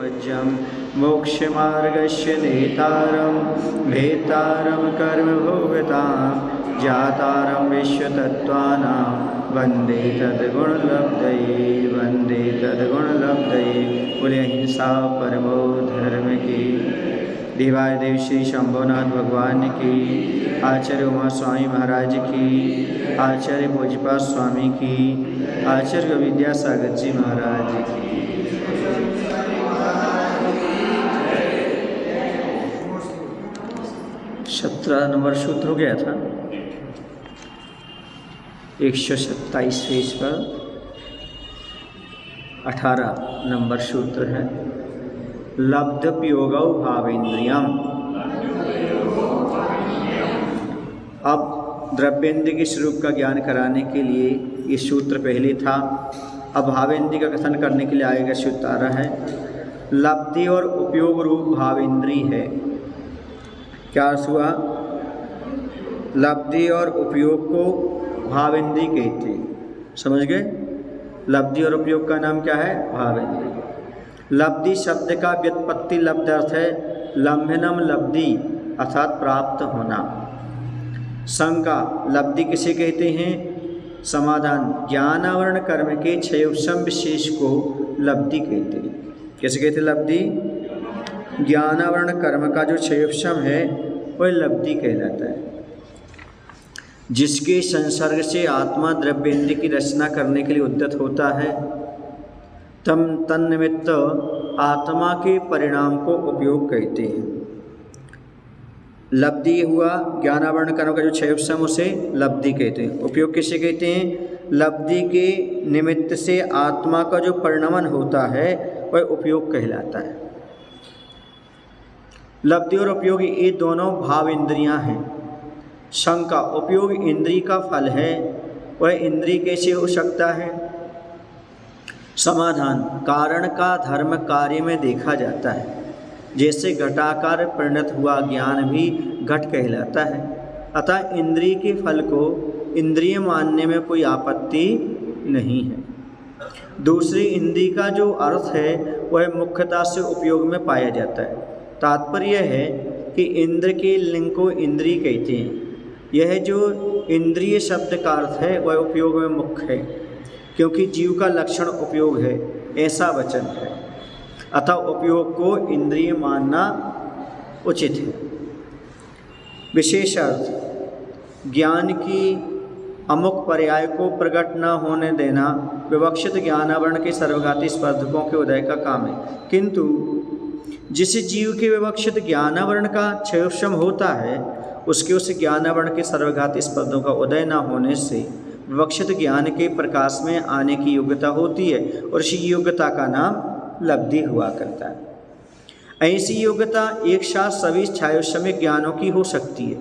पूर्वजं मोक्षमार्गस्य नेतारं भेतारं कर्मभोगतां जातारं विश्वतत्त्वानां वन्दे तद्गुणलब्धये वन्दे तद्गुणलब्धये। बोले अहिंसा परमो धर्म की। देवाय देव श्री शंभुनाथ भगवान की, आचार्य उमा स्वामी महाराज की, आचार्य भोजपाल स्वामी की, आचार्य विद्यासागर जी महाराज की। 17 नंबर सूत्र हो गया था। 127 पेज पर 18 नंबर सूत्र है लब्धप्योगौ भावेन्द्रियम। अब द्रव्येंद्र के स्वरूप का ज्ञान कराने के लिए ये सूत्र पहले था। अब भावेंद्रिय का कथन करने के लिए आएगा सूत्र आ रहा है। लब्धि और उपयोग रूप भावेंद्रिय है। क्या अर्थ हुआ? लब्धि और उपयोग को भावेंद्रिय कहते हैं। समझ गए? लब्धि और उपयोग का नाम क्या है? भावेंद्रिय। लब्धि शब्द का व्युत्पत्ति लब्ध अर्थ है लम्भनम लब्धि अर्थात प्राप्त होना। शंका लब्धि किसे कहते हैं? समाधान ज्ञानावरण कर्म के क्षयोपशम विशेष को लब्धि कहते हैं। कैसे कहते हैं लब्धि? ज्ञानावरण कर्म का जो क्षयोपशम है वह लब्धि कहलाता है। जिसके संसर्ग से आत्मा द्रव्येंद्र की रचना करने के लिए उद्यत होता है तम तन्निमित्त आत्मा के परिणाम को उपयोग कहते हैं। लब्धि हुआ ज्ञानावरण कर्म का जो क्षयोपशम उसे लब्धि कहते हैं। उपयोग किसे कहते हैं? लब्धि के निमित्त से आत्मा का जो परिणमन होता है वह उपयोग कहलाता है। लब्धि और उपयोग ये दोनों भाव इंद्रियां हैं। शंका उपयोग इंद्रिय का फल है, वह इंद्रिय कैसे हो सकता है? समाधान कारण का धर्म कार्य में देखा जाता है। जैसे घटाकार परिणत हुआ ज्ञान भी घट कहलाता है। अतः इंद्रिय के फल को इंद्रिय मानने में कोई आपत्ति नहीं है। दूसरी इंद्रिय का जो अर्थ है वह मुख्यतः से उपयोग में पाया जाता है। तात्पर्य है कि इंद्र के लिंग को इंद्रिय कहते हैं। यह जो इंद्रिय शब्द का अर्थ है वह उपयोग में मुख्य है, क्योंकि जीव का लक्षण उपयोग है, ऐसा वचन है। अतः उपयोग को इंद्रिय मानना उचित है। विशेष अर्थ ज्ञान की अमुक पर्याय को प्रकट न होने देना विवक्षित ज्ञानावरण के सर्वघाती स्पर्धकों के उदय का काम है। किंतु जिस जीव के विवक्षित ज्ञानावरण का क्षयोपशम होता है उसके उस ज्ञानावरण के सर्वघाती स्पर्धों का उदय न होने से विवक्षित ज्ञान के प्रकाश में आने की योग्यता होती है और इसी योग्यता का नाम लब्धि हुआ करता है। ऐसी योग्यता एक साथ सभी क्षयोपशमिक ज्ञानों की हो सकती है,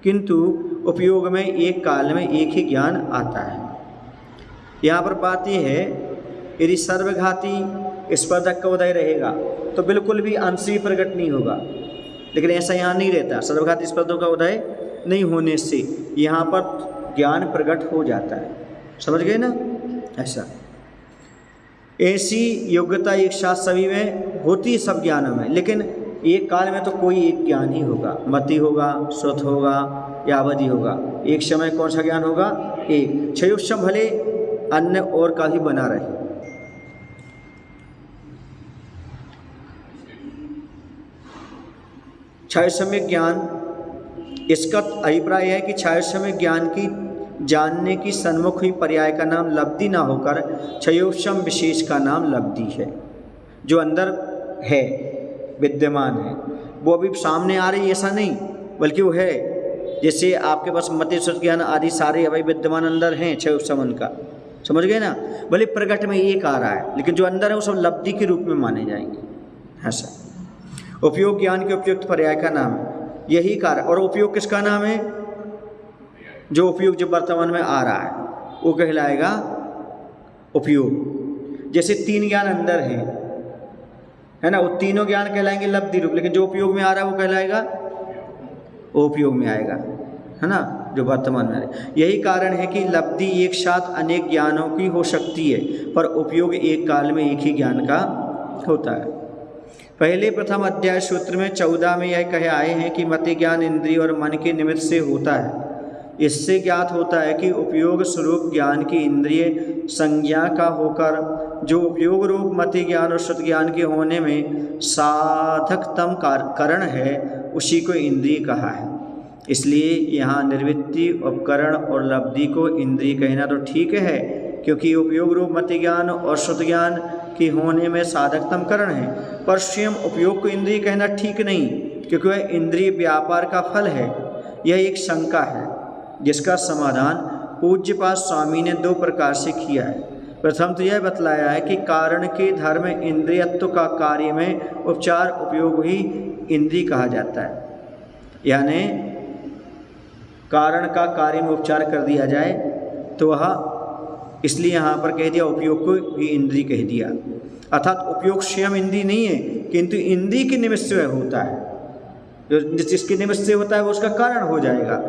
किंतु उपयोग में एक काल में एक ही ज्ञान आता है। यहाँ पर बात यह है यदि सर्वघाती स्पर्धक का उदय रहेगा तो बिल्कुल भी अंश भी प्रकट नहीं होगा, लेकिन ऐसा यहाँ नहीं रहता। सर्वघाती स्पर्धों का उदय नहीं होने से यहाँ पर ज्ञान प्रकट हो जाता है। समझ गए ना? ऐसा ऐसी योग्यता एक साथ सभी में होती है सब ज्ञानों में, लेकिन एक काल में तो कोई एक ज्ञान ही होगा। मति होगा, श्रुत होगा या अवधि होगा। एक समय कौन सा ज्ञान होगा? एक। क्षयोपशम भले अन्य और का ही बना रहे। क्षयोपशमिक ज्ञान, इसका अभिप्राय है कि क्षयोपशमिक ज्ञान की जानने की सन्मुख हुई पर्याय का नाम लब्धि ना होकर क्षयोपशम विशेष का नाम लब्धि है। जो अंदर है, विद्यमान है, वो अभी सामने आ रही ऐसा नहीं, बल्कि वो है। जैसे आपके पास मति श्रुत ज्ञान आदि सारे अभी विद्यमान अंदर हैं क्षयोपशम उनका। समझ गए ना? भले प्रकट में एक आ रहा है, लेकिन जो अंदर है वो सब लब्धि के रूप में माने जाएंगे। ऐसा उपयोग ज्ञान के उपयुक्त पर्याय का नाम है, यही कार्य। और उपयोग किसका नाम है? जो उपयोग जो वर्तमान में आ रहा है वो कहलाएगा उपयोग। जैसे 3 ज्ञान अंदर है ना, वो तीनों ज्ञान कहलाएंगे लब्धि रूप, लेकिन जो उपयोग में आ रहा है वो कहलाएगा वो उपयोग में आएगा, है ना, जो वर्तमान में है। यही कारण है कि लब्धि एक साथ अनेक ज्ञानों की हो सकती है, पर उपयोग एक काल में एक ही ज्ञान का होता है। पहले प्रथम अध्याय सूत्र में 14 में यह कहे आए हैं कि मति ज्ञान इंद्रिय और मन के निमित्त से होता है। इससे ज्ञात होता है कि उपयोग स्वरूप ज्ञान की इंद्रिय संज्ञा का होकर जो उपयोग रूप मति ज्ञान और श्रुत ज्ञान के होने में साधकतम कारण है उसी को इंद्रिय कहा है। इसलिए यहाँ निर्वृत्ति, उपकरण और लब्धि को इंद्रिय कहना तो ठीक है, क्योंकि उपयोग रूप मति ज्ञान और श्रुत ज्ञान के होने में साधकतम कारण है, पर स्वयं उपयोग को इंद्रिय कहना ठीक नहीं, क्योंकि वह इंद्रिय व्यापार का फल है। यह एक शंका है जिसका समाधान पूज्यपाद स्वामी ने 2 प्रकार से किया है। प्रथम तो यह बतलाया है कि कारण के धर्म इंद्रियत्व का कार्य में उपचार उपयोग ही इंद्रिय कहा जाता है, यानी कारण का कार्य में उपचार कर दिया जाए तो वह, इसलिए यहाँ पर कह दिया उपयोग को भी इंद्रिय कह दिया। अर्थात उपयोग स्वयं इंद्रिय नहीं है, किंतु इंद्रिय के निमित्त से होता है। जो जिसके निमित्त से होता है वो उसका कारण हो जाएगा।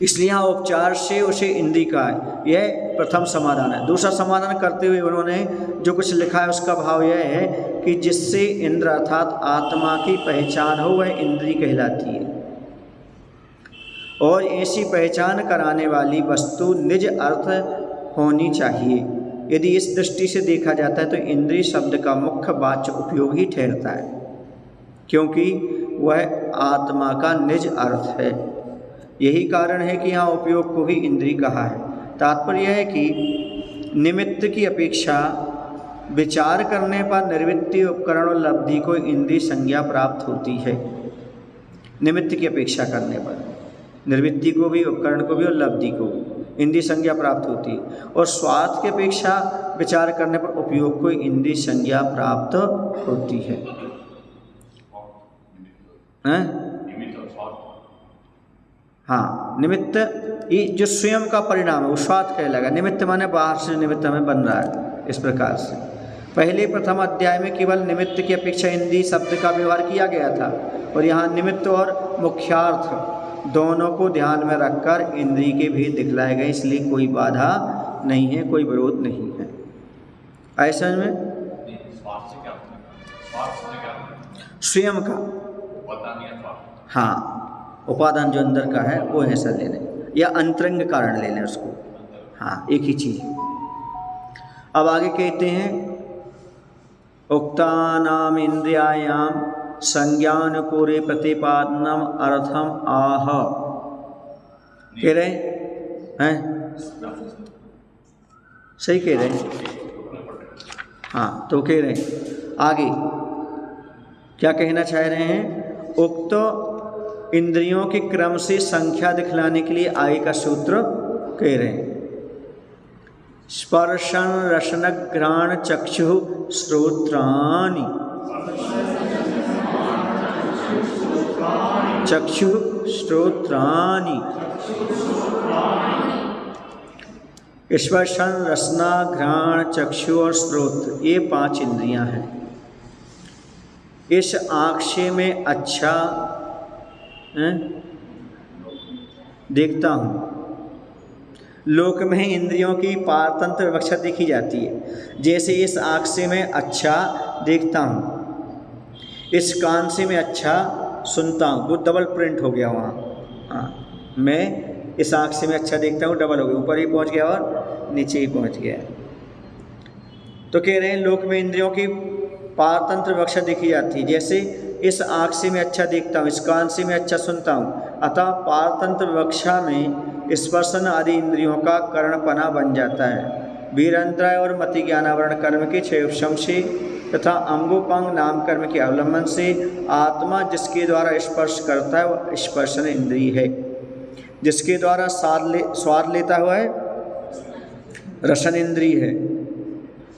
इसलिए यहाँ उपचार से उसे इंद्रिय का है। यह प्रथम समाधान है। दूसरा समाधान करते हुए उन्होंने जो कुछ लिखा है उसका भाव यह है कि जिससे इंद्र अर्थात आत्मा की पहचान हो वह इंद्रिय कहलाती है, और ऐसी पहचान कराने वाली वस्तु निज अर्थ होनी चाहिए। यदि इस दृष्टि से देखा जाता है तो इंद्रिय शब्द का मुख्य वाच्य उपयोग ही ठहरता है, क्योंकि वह आत्मा का निज अर्थ है। यही कारण है कि यहाँ उपयोग को भी इंद्रिय कहा है। तात्पर्य यह है कि निमित्त की अपेक्षा विचार करने पर निर्वृत्ति, उपकरण और लब्धि को इंद्रिय संज्ञा प्राप्त होती है। निमित्त की अपेक्षा करने पर निर्वृत्ति को भी, उपकरण को भी और लब्धि को भी इंद्रिय संज्ञा प्राप्त होती है, और स्वार्थ की अपेक्षा विचार करने पर उपयोग को इंद्रिय संज्ञा प्राप्त होती है। हाँ, निमित्त ये जो स्वयं का परिणाम है वो स्वार्थ कहलाएगा। निमित्त माने बाहर से निमित्त हमें बन रहा है। इस प्रकार से पहले प्रथम अध्याय में केवल निमित्त की अपेक्षा इंद्रिय शब्द का व्यवहार किया गया था, और यहाँ निमित्त और मुख्यार्थ दोनों को ध्यान में रखकर इंद्रिय के भेद दिखलाए गए। इसलिए कोई बाधा नहीं है, कोई विरोध नहीं है। ऐसा में स्वयं का, हाँ, उपादान जो अंदर का है वो ऐसा ले लें, या अंतरंग कारण ले लें उसको। हाँ, एक ही चीज़। अब आगे कहते हैं उक्तानाम इंद्रियायाम संज्ञान पूरे प्रतिपादनम अर्थम आह। कह रहे हैं, सही कह रहे हैं। हाँ, तो कह रहे हैं आगे क्या कहना चाह रहे हैं। उक्त इंद्रियों के क्रम से संख्या दिखलाने के लिए आगे का सूत्र कह रहे हैं। स्पर्शन रसन घ्राण चक्षु श्रोत्राणि, चक्षु श्रोत्राणि। स्पर्शन, रसना, घ्राण, चक्षु और श्रोत्र, ये 5 इंद्रियां हैं। इस आँख से मैं अच्छा देखता हूँ। लोक में इंद्रियों की पारतंत्र विवक्षा देखी जाती है। जैसे इस आँख से मैं अच्छा देखता हूँ, इस कान से मैं अच्छा सुनता हूँ, वो डबल प्रिंट हो गया वहाँ। हाँ, मैं इस आँख से मैं अच्छा देखता हूँ, डबल हो गया, ऊपर ही पहुँच गया और नीचे ही पहुँच गया। तो कह रहे हैं लोक में इंद्रियों की पारतंत्र विवक्षा देखी जाती है। जैसे इस आँख से मैं अच्छा देखता हूँ, इस कान से मैं अच्छा सुनता हूँ, अतः पारतंत्र विवक्षा में स्पर्शन आदि इंद्रियों का करणपना बन जाता है। वीरंत्राय और मति ज्ञानावरण कर्म के 6 उपशम से तथा अंगोपांग नाम कर्म के अवलंबन से आत्मा जिसके द्वारा स्पर्श करता है वह स्पर्शन इंद्रिय है। जिसके द्वारा स्वाद लेता हुआ है रसन इंद्रिय है।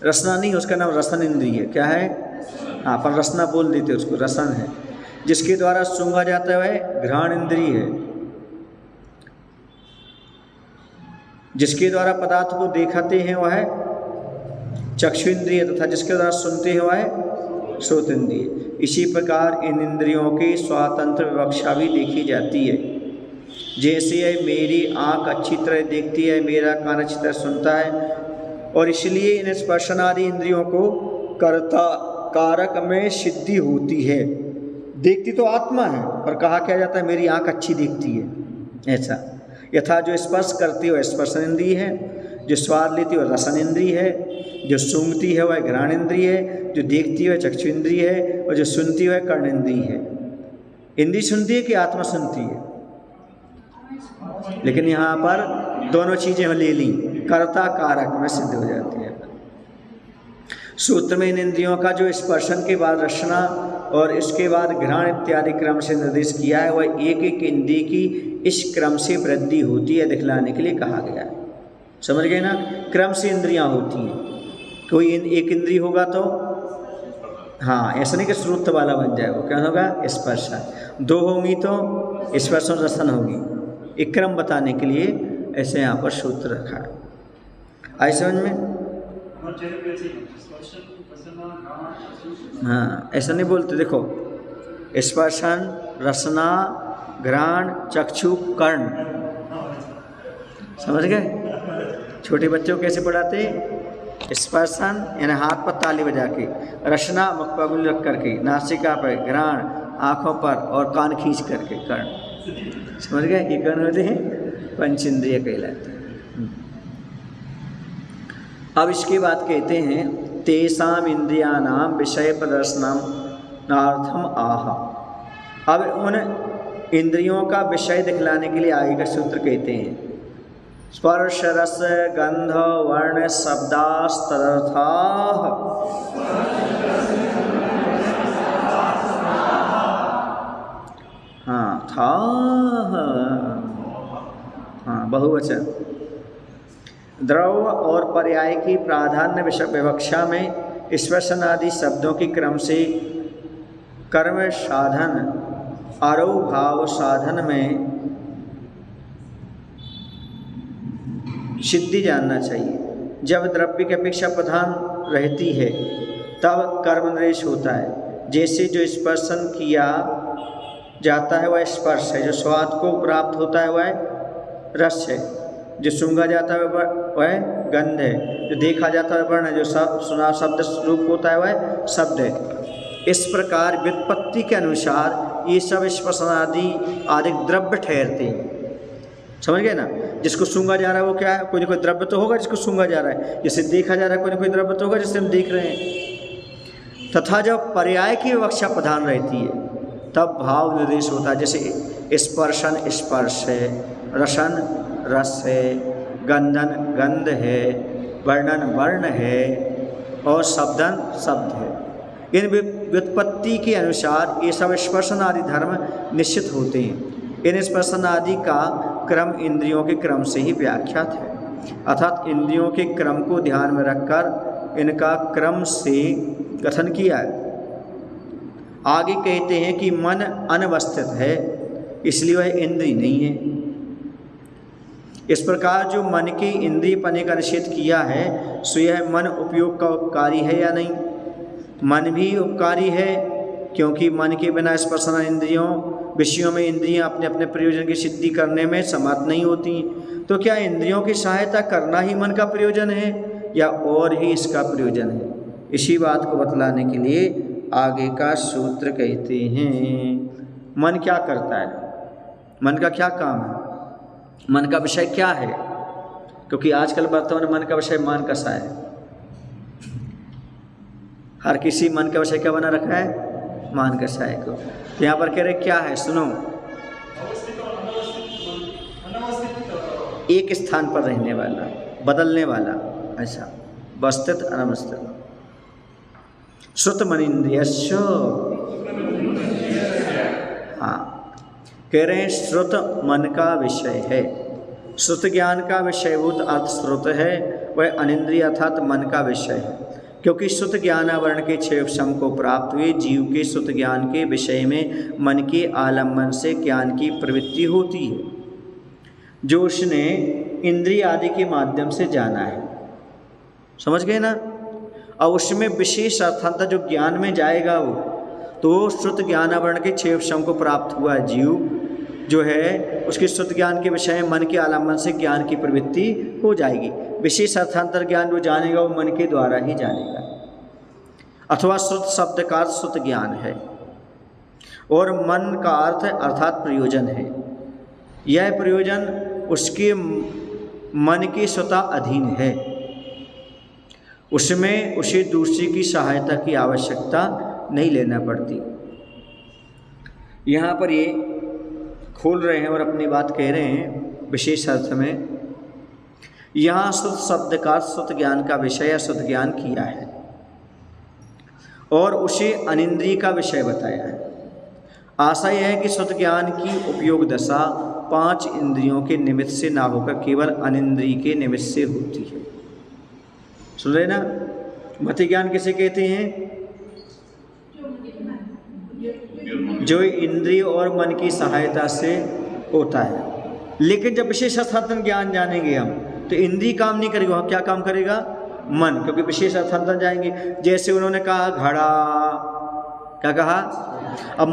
रसना नहीं, उसका नाम रसन इंद्रिय है। क्या है? हाँ, पर रसना बोल देते उसको, रसन है। जिसके द्वारा सूंघा जाता है घ्राण इंद्रिय है। जिसके द्वारा पदार्थ को देखते हैं वह है चक्षु इंद्रिय, तथा जिसके द्वारा सुनते हैं वह है श्रोत इंद्रिय। इसी प्रकार इन इंद्रियों की स्वतंत्र विवक्षा भी देखी जाती है। जैसे है मेरी आँख अच्छी तरह देखती है, मेरा कान अच्छी तरह सुनता है, और इसलिए इन स्पर्शन आदि इंद्रियों को कर्ता कारक में सिद्धि होती है। देखती तो आत्मा है, पर कहा क्या जाता है मेरी आँख अच्छी दिखती है, ऐसा। यथा जो स्पर्श करती है वह स्पर्शन इंद्रिय है, जो स्वाद लेती है वह रसन इंद्रिय है, जो सूंघती है वह घ्राण इंद्रिय है, जो देखती है वह चक्षु इंद्रिय है, और जो सुनती है वह कर्ण इंद्रिय है। इंद्रिय सुनती है कि आत्मा सुनती है? लेकिन यहाँ पर दोनों चीज़ें ले ली, कर्ता कारक में सिद्ध हो जाती है। सूत्र में इन इंद्रियों का जो स्पर्शन के बाद रसना और इसके बाद घ्राण इत्यादि क्रम से निर्देश किया है, वह एक एक इंद्रिय की इस क्रम से वृद्धि होती है दिखलाने के लिए कहा गया है। समझ गए ना? क्रम से इंद्रियां होती हैं। कोई एक इंद्रिय होगा तो हाँ, ऐसा नहीं कि श्रुत वाला बन जाए, वो क्या होगा? स्पर्शन। दो होंगी तो स्पर्शन रसन होगी। एक क्रम बताने के लिए ऐसे यहाँ पर सूत्र रखा है। आई समझ में? हाँ, ऐसा नहीं बोलते। देखो, स्पर्शन, रसना, घ्राण, चक्षु, कर्ण। समझ गए? छोटे बच्चों को कैसे पढ़ाते? स्पर्शन यानी हाथ पर ताली बजा के, रसना मुख पर उंगली रख करके, नासिका पर, घ्राण आँखों पर और कान खींच करके, कर्ण। समझ गए? ये कर्ण होते हैं पंचेंद्रिय कहलाते हैं। अब इसके बाद कहते हैं तेषाम इंद्रियाणाम विषय प्रदर्शनार्थम आह। अब उन इंद्रियों का विषय दिखलाने के लिए आगे का सूत्र कहते हैं स्पर्श रस गंध वर्ण शब्दास्तदर्थाः। हाँ, था, हाँ, बहुवचन। द्रव और पर्याय की प्राधान्य विवक्षा में स्पर्शन आदि शब्दों के क्रम से कर्म साधन आरोह भाव साधन में सिद्धि जानना चाहिए। जब द्रव्य की अपेक्षा प्रधान रहती है तब कर्म निर्देश होता है। जैसे जो स्पर्शन किया जाता है वह स्पर्श है, जो स्वाद को प्राप्त होता है वह रस है, जो सूंघा जाता है वह गंध है, जो देखा जाता है वर्ण है, जो सुना शब्द रूप होता है वह शब्द है। इस प्रकार व्युत्पत्ति के अनुसार ये सब स्पर्शन आदि द्रव्य ठहरते हैं। समझ गए ना? जिसको सूंघा जा रहा है वो क्या है? कोई ना कोई द्रव्य तो होगा जिसको सूंघा जा रहा है। जिसे देखा जा रहा है कोई ना कोई द्रव्य तो होगा जिसे हम देख रहे हैं। तथा जब पर्याय की विवक्षा प्रधान रहती है तब भाव निर्देश होता है। जैसे स्पर्शन स्पर्श है, रसन रस है, गंधन गंध है, वर्णन वर्ण है और शब्दन शब्द है। इन व्युत्पत्ति के अनुसार ये सब स्पर्शन आदि धर्म निश्चित होते हैं। इन स्पर्शन आदि का क्रम इंद्रियों के क्रम से ही व्याख्यात है, अर्थात इंद्रियों के क्रम को ध्यान में रखकर इनका क्रम से कथन किया है। आगे कहते हैं कि मन अनवस्थित है इसलिए वह इंद्रिय नहीं है। इस प्रकार जो मन के इंद्रिय पने का निषेध किया है सो यह मन उपयोग का उपकारी है या नहीं? मन भी उपकारी है, क्योंकि मन के बिना स्पर्शन इंद्रियों विषयों में इंद्रियां अपने अपने प्रयोजन की सिद्धि करने में समर्थ नहीं होती। तो क्या इंद्रियों की सहायता करना ही मन का प्रयोजन है या और ही इसका प्रयोजन है? इसी बात को बतलाने के लिए आगे का सूत्र कहते हैं मन क्या करता है, मन का क्या काम है, मन का विषय क्या है। क्योंकि आजकल वर्तमान मन का विषय मान कसा है। हर किसी मन का विषय क्या बना रखा है? मान कसाय को। तो यहाँ पर कह रहे क्या है? सुनो, एक स्थान पर रहने वाला, बदलने वाला, ऐसा वस्थित अनवस्थित। श्रुत मनीन्द्रियस्य, हाँ, कह रहे हैं श्रुत मन का विषय है। श्रुत ज्ञान का विषयभूत अर्थ श्रुत है, वह अनिंद्रिय अर्थात मन का विषय है। क्योंकि श्रुत ज्ञानावरण के 6 उपशम को प्राप्त हुए जीव के श्रुत ज्ञान के विषय में मन के आलम्बन से ज्ञान की प्रवृत्ति होती है, जो उसने इंद्रिय आदि के माध्यम से जाना है। समझ गए ना? और उसमें विशेष अर्थांतर जो ज्ञान में जाएगा वो तो श्रुत ज्ञानावरण के 6 उपशम को प्राप्त हुआ जीव जो है उसके श्रुत ज्ञान के विषय में मन के आलम्बन से ज्ञान की प्रवृत्ति हो जाएगी। विशेष अर्थांतर ज्ञान जो जानेगा वो मन के द्वारा ही जानेगा। अथवा श्रुत शब्द का अर्थ श्रुत ज्ञान है और मन का अर्थ अर्थात प्रयोजन है। यह प्रयोजन उसके मन के स्वतः अधीन है, उसमें उसे दूसरे की सहायता की आवश्यकता नहीं लेना पड़ती। यहाँ पर ये खोल रहे हैं और अपनी बात कह रहे हैं विशेष अर्थ में। यहाँ श्रुत शब्द का श्रुत ज्ञान का विषय श्रुत ज्ञान किया है और उसे अनिंद्रिय का विषय बताया है। आशा यह है कि श्रुत ज्ञान की उपयोग दशा 5 इंद्रियों के निमित्त से ना होकर केवल अनिंद्रिय के निमित्त से होती है। सुन रहे ना, मति ज्ञान किसे कहते हैं? जो इंद्रिय और मन की सहायता से होता है। लेकिन जब विशेष अर्थांतन ज्ञान जानेंगे हम तो इंद्रिय काम नहीं करेगा, वहाँ क्या काम करेगा? मन, क्योंकि विशेष अर्थांतन जाएंगे। जैसे उन्होंने कहा घड़ा, क्या कहा? अब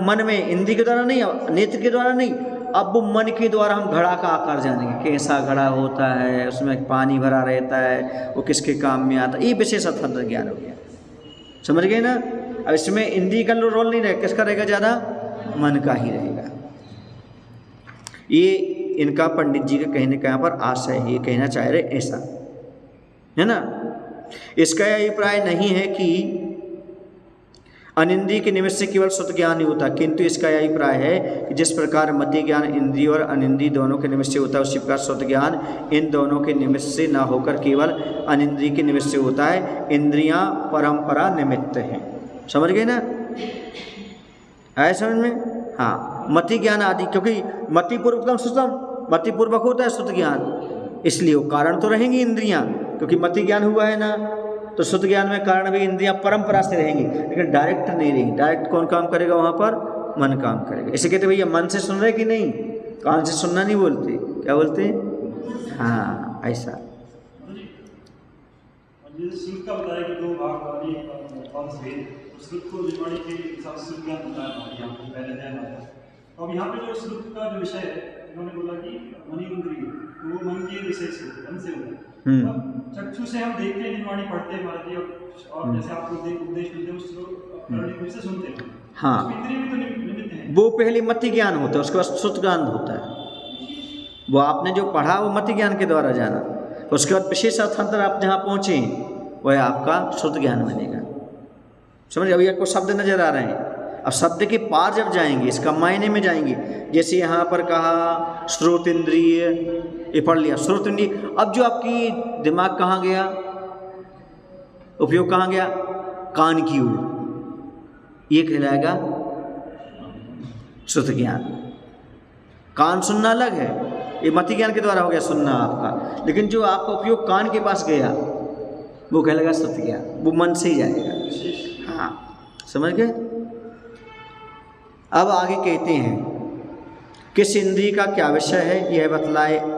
मन में इंद्रिय के द्वारा नहीं, नेत्र के द्वारा नहीं, अब वो मन के द्वारा हम घड़ा का आकार जानेंगे, कैसा घड़ा होता है, उसमें पानी भरा रहता है, वो किसके काम में आता है। ये विशेष अर्थांतन ज्ञान हो गया, समझ गए ना। अब इसमें इंद्रिय का रोल नहीं रहेगा, किसका रहेगा ज़्यादा? मन का ही रहेगा। ये इनका पंडित जी के कहने का यहाँ पर आशय है, ये कहना चाह रहे ऐसा है ना। इसका यह अभिप्राय नहीं है कि अनिंद्रिय के निमित्त से केवल श्रुत ज्ञान ही होता, किंतु इसका यह अभिप्राय है कि जिस प्रकार मति ज्ञान इंद्रिय और अनिंद्रिय दोनों के निमित्त से होता है, उसी प्रकार श्रुत ज्ञान इन दोनों के निमित्त से ना होकर केवल अनिंद्रिय के निमित्त से होता है। इंद्रियां परंपरा निमित्त हैं, समझ गए ना? आए समझ में? हाँ, मति ज्ञान आदि, क्योंकि मति पूर्वकम श्रुतम, मति पूर्वक होता है श्रुत ज्ञान, इसलिए वो कारण तो रहेंगी इंद्रियां, क्योंकि मति ज्ञान हुआ है ना, तो श्रुत ज्ञान में कारण भी इंद्रियां परंपरा से रहेंगी, लेकिन डायरेक्ट नहीं रहेंगी। डायरेक्ट कौन काम करेगा वहाँ पर? मन काम करेगा। इसे कहते भैया मन से सुन रहे कि नहीं, कान से सुनना नहीं बोलते, क्या बोलते? हाँ, ऐसा। श्रुत का बताया कि 2 भाग वाली श्रुत को निर्माणी के हिसाब से ज्ञान बताया यहाँ पे पहले ध्यान आता। तो अब यहाँ पे जो श्रुत का जो विषय है, उन्होंने बोला कि मन इंद्रिय, तो वो मन के विषय से, मन से होता है। चक्षु से हम देखते हैं, निर्माणी पढ़ते हैं भारतीय, और जैसे आप लोग उपदेश मिलते हैं उसको से सुनते हैं। हाँ, इंद्रिय भी तो निमित्त है। वो पहले मति ज्ञान होता है, उसके बाद श्रुत ज्ञान होता है। वो आपने जो पढ़ा वो मति ज्ञान के द्वारा जाना, उसके बाद विशेष अर्थांतर आप जहाँ पहुँचे वह आपका श्रुत ज्ञान बनेगा। समझ? अभी आपको शब्द नजर आ रहे हैं, अब शब्द के पार जब जाएंगे, इसका मायने में जाएंगे। जैसे यहाँ पर कहा श्रोत इंद्रिय, ये पढ़ लिया श्रोत इंद्रिय। अब जो आपकी दिमाग कहाँ गया, उपयोग कहाँ गया? कान की ओर, ये कहलाएगा श्रुत ज्ञान। कान सुनना अलग है, ये मति ज्ञान के द्वारा हो गया सुनना आपका, लेकिन जो आपका उपयोग कान के पास गया वो कहलाएगा श्रुत ज्ञान, वो मन से ही जाएगा। हाँ, समझ गए? अब आगे कहते हैं किस इंद्रिय का क्या विषय है यह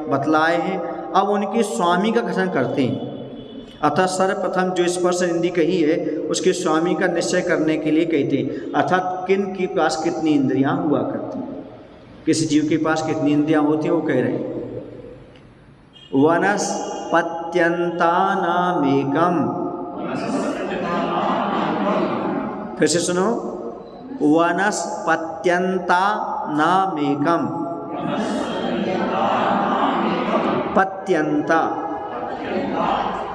बतलाए हैं। अब उनके स्वामी का कथन करते हैं। अतः सर्वप्रथम जो स्पर्श इंद्रिय कही है उसके स्वामी का निश्चय करने के लिए कहते हैं, अर्थात किन के पास कितनी इंद्रियां हुआ करती हैं, किस जीव के पास कितनी इंद्रियां होती हैं, वो कह रहे हैं। वनस्पत्यंतानामेकम, फिर से सुनो, वनस्पत्यंतानामेकम, पत्यंता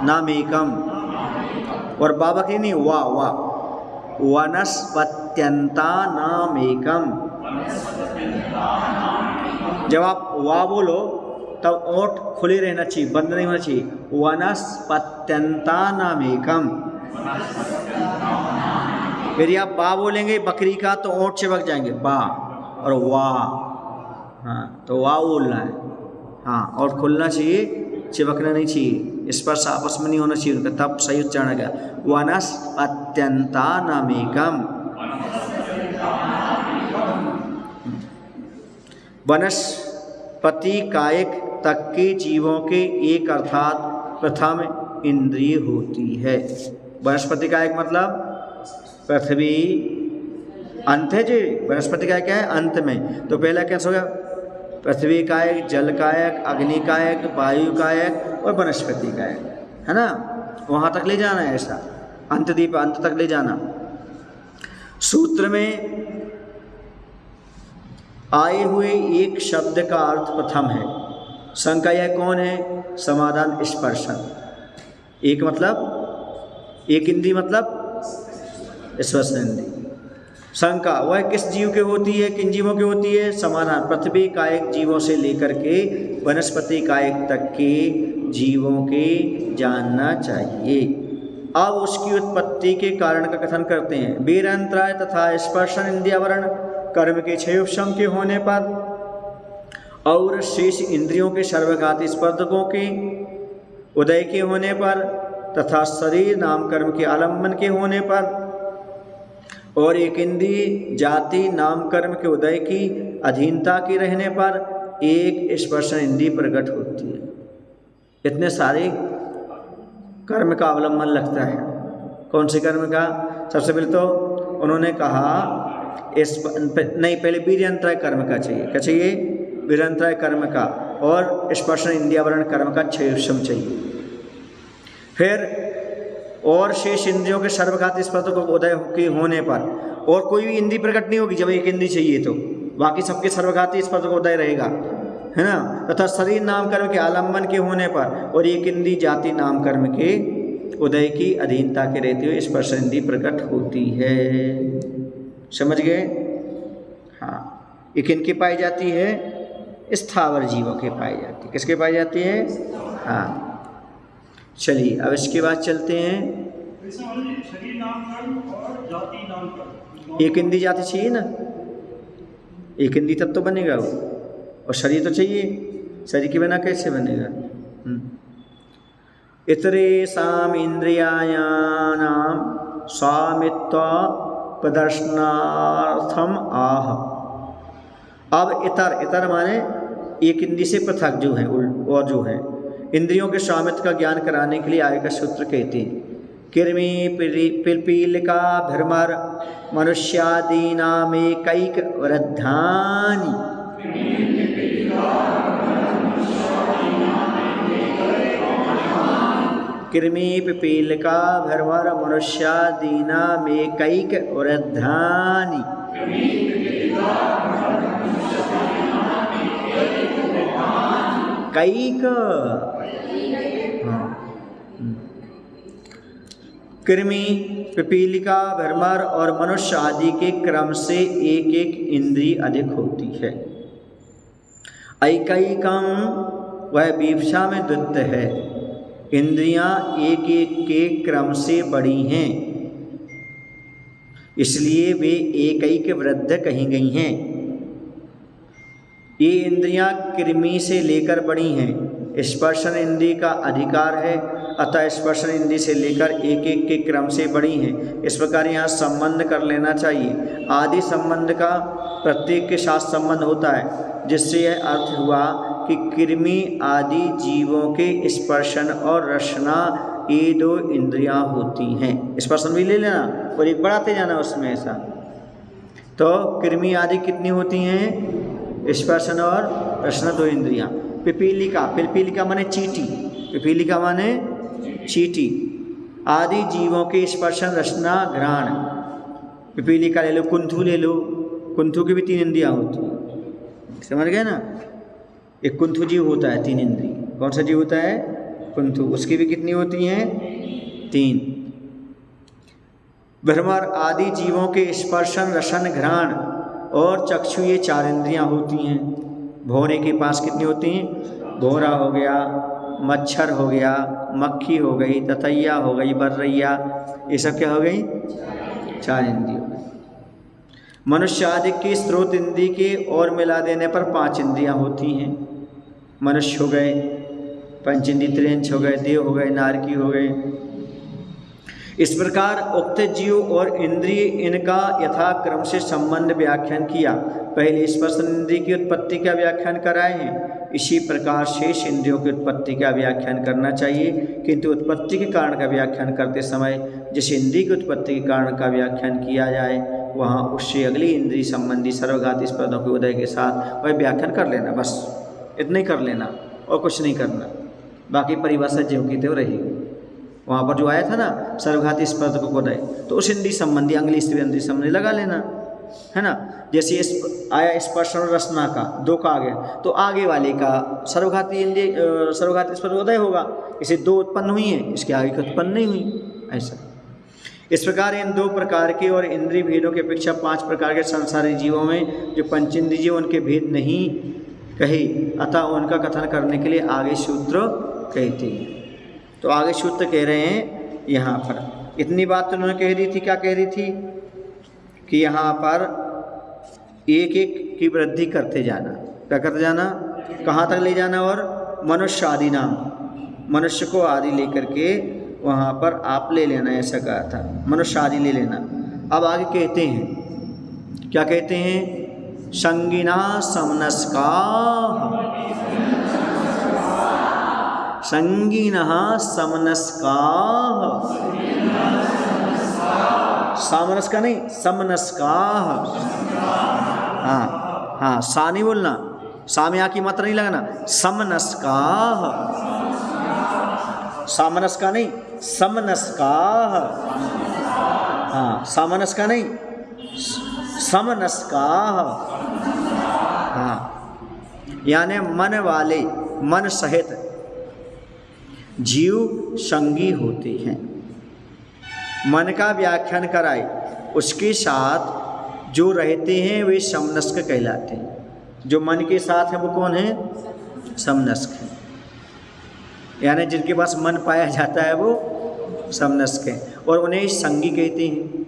नामेकम, और बाबा की नहीं, वाह वाह, वनस्पत्यंतानामेकम। जब आप वाह बोलो तब ओठ खुले रहना चाहिए, बंद नहीं होना चाहिए। वनस्पत्यंतानामेकम। यदि आप बा बोलेंगे बकरी का तो ओठ चिपक जाएंगे, बा और वाह। हाँ, तो वाह बोलना है। हाँ, और खुलना चाहिए, चिपकना नहीं चाहिए, स्पर्श आपस में नहीं होना चाहिए उनका, तब सही उच्चारण गया। वनस्पत्यंतानामेकम। वनस्पति कायक तक के जीवों के एक अर्थात प्रथम इंद्रिय होती है। वनस्पति कायक मतलब पृथ्वी, अंत है जी। वनस्पति कायक क्या है? अंत में। तो पहला कैसे हो गया? पृथ्वी कायक, जल कायक, अग्नि कायक, वायु कायक और वनस्पति कायक, है ना? वहाँ तक ले जाना है ऐसा। अंतदीप अंत तक ले जाना। सूत्र में आए हुए एक शब्द का अर्थ प्रथम है। शंका यह कौन है? समाधान स्पर्शन। एक मतलब एक इंद्री मतलब स्पर्शन इंद्री। शंका वह किस जीव के होती है, किन जीवों की होती है? समाधान पृथ्वी कायिक जीवों से लेकर के वनस्पति कायिक तक के जीवों के जानना चाहिए। अब उसकी उत्पत्ति के कारण का कथन करते हैं। वीर अंतराय तथा स्पर्शन इंद्रियावरण कर्म के 6 उपशम के होने पर और शेष इंद्रियों के सर्वघाती स्पर्धकों के उदय के होने पर तथा शरीर नाम कर्म के आलम्बन के होने पर और एक इंद्रिय जाति नाम कर्म के उदय की अधीनता के रहने पर एक स्पर्शन इंद्रिय प्रकट होती है। इतने सारे कर्म का अवलंबन लगता है। कौन से कर्म का? सबसे पहले तो उन्होंने कहा नहीं, पहले वीर्यंतराय कर्म का चाहिए। क्या चाहिए? वीर्यंतराय कर्म का और स्पर्शन इंद्रियावरण कर्म का 6 उपशम चाहिए। फिर और शेष इंद्रियों के सर्वघाती स्पर्धकों को उदय के होने पर और कोई भी इंद्रिय प्रकट नहीं होगी। जब एक इंद्रिय चाहिए तो बाकी सबके सर्वघाती स्पर्धकों उदय रहेगा, है ना। तथा शरीर नाम कर्म के आलम्बन के होने पर और एक इंद्रिय जाति नाम कर्म के उदय की अधीनता के रहते हुए स्पर्श इंद्रिय प्रकट होती है। समझ गए? हाँ। ये किनकी पाई जाती है? स्थावर जीवों के पाई जाती है। किसके पाई जाती है? हाँ। चलिए अब इसके बाद चलते हैं। शरीर नाम कर्म और जाति नाम कर्म, एक इंद्रिय जाति चाहिए ना, एक इंद्रिय तब तो बनेगा वो, और शरीर तो चाहिए। शरीर के बिना कैसे बनेगा? इतरेषाम् इंद्रियाणां स्वामित्व प्रदर्शनार्थम आह। अब इतर माने एक इंद्रिय से पृथक जो है और जो है इंद्रियों के स्वामित्व का ज्ञान कराने के लिए आगे का सूत्र कहते हैं। कृमि पिपीलिका भ्रमर मनुष्यादीनामेकैक वृद्धानि कृमि पिपीलिका भ्रमर मनुष्यादीनामेकैक वृद्धानि। कैक कृमि पिपीलिका भ्रमर और मनुष्य आदि के क्रम से एक एक इंद्रिय अधिक होती है। ऐकैकम वह विवक्षा में द्वितीय है। इंद्रियां एक एक के क्रम से बड़ी हैं, इसलिए वे एकैक वृद्ध कही गई हैं। ये इंद्रियां कृमि से लेकर बड़ी हैं। स्पर्शन इंद्रिय का अधिकार है, अतः स्पर्शन इंद्रिय से लेकर एक एक के क्रम से बड़ी हैं। इस प्रकार यहाँ संबंध कर लेना चाहिए। आदि संबंध का प्रत्येक के साथ संबंध होता है, जिससे यह अर्थ हुआ कि कृमि आदि जीवों के स्पर्शन और रसना ये 2 इंद्रियां होती हैं। स्पर्शन भी ले लेना और एक बढ़ाते जाना उसमें ऐसा। तो कृमि आदि कितनी होती हैं? स्पर्शन और रसना 2 इंद्रियां। पिपीलिका माने चींटी, पिपीलिका माने चींटी। आदि जीवों के स्पर्शन रसना घ्राण। पिपीलिका ले लो, कुंथु ले लो, कुंथु की भी 3 इंद्रियां होती हैं। समझ गए ना? एक कुंथु जीव होता है 3 इंद्रिय। कौन सा जीव होता है? कुंथु। उसकी भी कितनी होती हैं? 3। भ्रमर आदि जीवों के स्पर्शन रसन घ्राण और चक्षु ये 4 इंद्रियां होती हैं। भौरे के पास कितनी होती हैं? भौरा हो गया, मच्छर हो गया, मक्खी हो गई, ततैया हो गई, बर्रैया, ये सब क्या हो गई? 4 इंद्रिय हो गई। मनुष्य आदि के स्रोत इंद्रिय के और मिला देने पर 5 इंद्रियां होती हैं। मनुष्य हो गए, पंचेंद्रिय त्रियंच हो गए, देव हो गए, नारकी हो गए। इस प्रकार उक्त जीव और इंद्रिय इनका यथाक्रम से संबंध व्याख्यान किया। पहले स्पर्शन इंद्रिय की उत्पत्ति का व्याख्यान कराए हैं। इसी प्रकार शेष इंद्रियों की उत्पत्ति का व्याख्यान करना चाहिए, किंतु उत्पत्ति के कारण का व्याख्यान करते समय जिस इंद्रिय की उत्पत्ति के कारण का व्याख्यान किया जाए वहाँ उससे अगली इंद्रिय संबंधी सर्वघाती स्पर्धों के उदय के साथ वह व्याख्यान कर लेना। बस इतना ही कर लेना और कुछ नहीं करना। बाकी परिभाषा ज्यों की त्यों रहेगी। वहाँ पर जो आया था ना सर्वघाती स्पर्धकों को उदय, तो उस इंद्रिय संबंधी अंगली स्त्री इंद्रिय संबंधी लगा लेना, है ना। जैसे आया स्पर्श और रसना का 2 का आ गया, तो आगे वाले का सर्वघाती इंद्रिय सर्वघाती स्पर्श उदय होगा। इसे 2 उत्पन्न हुई हैं, इसके आगे की उत्पन्न नहीं हुई, ऐसा। इस प्रकार इन 2 प्रकार के और इंद्रिय भेदों की अपेक्षा 5 प्रकार के संसारी जीवों में जो पंचेंद्रिय जीव उनके भेद नहीं कहे, अतः उनका कथन करने के लिए आगे सूत्र कहते हैं। तो आगे सूत्र कह रहे हैं यहाँ पर इतनी बात तो उन्होंने कह दी थी, क्या कह रही थी कि यहाँ पर एक एक की वृद्धि करते जाना, क्या करते जाना, कहाँ तक ले जाना, और मनुष्य आदि नाम, मनुष्य को आदि लेकर के वहाँ पर आप ले लेना, ऐसा कहा था, मनुष्य आदि ले लेना। अब आगे कहते हैं, क्या कहते हैं, संगिना समनस्का, संगिना समनस्का, सामनस्का नहीं समनस्का, हाँ हाँ, सा नहीं बोलना, सा में आ की मात्रा नहीं लगाना, समनस्का, सामनस्का नहीं समनस्का, हाँ सामनस्का नहीं समनस्का, हाँ, यानी मन वाले, मन सहित जीव संगी होते हैं। मन का व्याख्यान कराए उसके साथ जो रहते हैं वे समनस्क कहलाते हैं। जो मन के साथ है वो कौन है, समनस्क है, यानी जिनके पास मन पाया जाता है वो समनस्क है, और उन्हें संगी कहते हैं।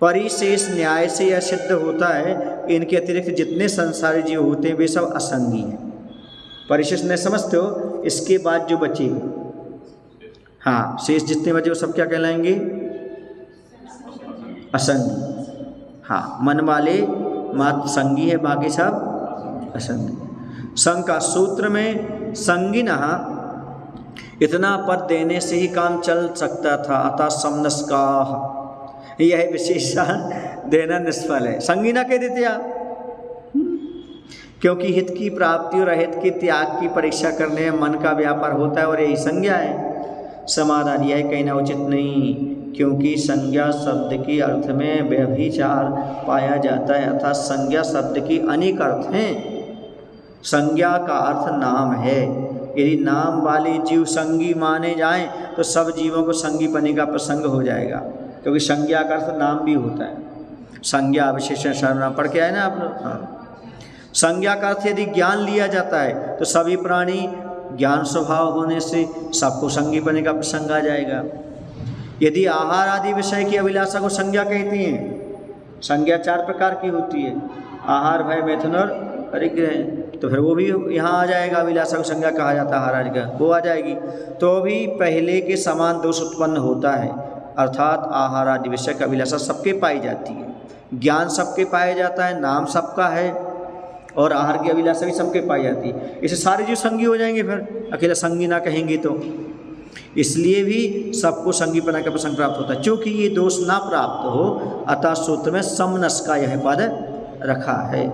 परिशेष न्याय से यह सिद्ध होता है कि इनके अतिरिक्त जितने संसारी जीव होते हैं वे सब असंगी हैं। परिशेष ने समझते हो, इसके बाद जो बचे, हाँ शेष जितने बचे वो सब क्या कहलाएंगे, असंगी। हाँ, मन वाले मात्र संगी है, बाकी सब असंगी। संग का सूत्र में संगिना इतना पद देने से ही काम चल सकता था, अतः समनस्का यह विशेषण देना निष्फल है। संगिना कह देते आप, क्योंकि हित की प्राप्ति और अहित के त्याग की परीक्षा करने में मन का व्यापार होता है और यही संज्ञा है। समाधान यह कहना उचित नहीं, क्योंकि संज्ञा शब्द के अर्थ में व्यभिचार पाया जाता है, अर्थात संज्ञा शब्द की अनेक अर्थ हैं। संज्ञा का अर्थ नाम है। यदि नाम वाले जीव संगी माने जाएं तो सब जीवों को संगी बनने का प्रसंग हो जाएगा, क्योंकि संज्ञा का अर्थ नाम भी होता है। संज्ञा विशेषण सर्वनाम पढ़ के आए ना आप लोग। हाँ, संज्ञा का अर्थ यदि ज्ञान लिया जाता है तो सभी प्राणी ज्ञान स्वभाव होने से सबको संगी बनने का प्रसंग आ जाएगा। यदि आहार आदि विषय की अभिलाषा को संज्ञा कहते हैं, संज्ञा 4 प्रकार की होती है, आहार, भय, मैथुन और परिग्रह, तो फिर वो भी यहाँ आ जाएगा। अभिलाषा को संज्ञा कहा जाता है, आहार आदि का, वो आ जाएगी। तो भी पहले के समान दोष उत्पन्न होता है, अर्थात आहार आदि विषय की अभिलाषा सबके पाई जाती है, ज्ञान सबके पाया जाता है, नाम सबका है, और आहार की अभिलाषा भी सबके पाई जाती है। इससे सारे जीव संगी हो जाएंगे, फिर अकेला संगी ना कहेंगे तो। इसलिए भी सबको संगीपना का प्रसंग प्राप्त होता है। चूँकि ये दोष ना प्राप्त हो, अतः सूत्र में समनस का यह पद रखा है।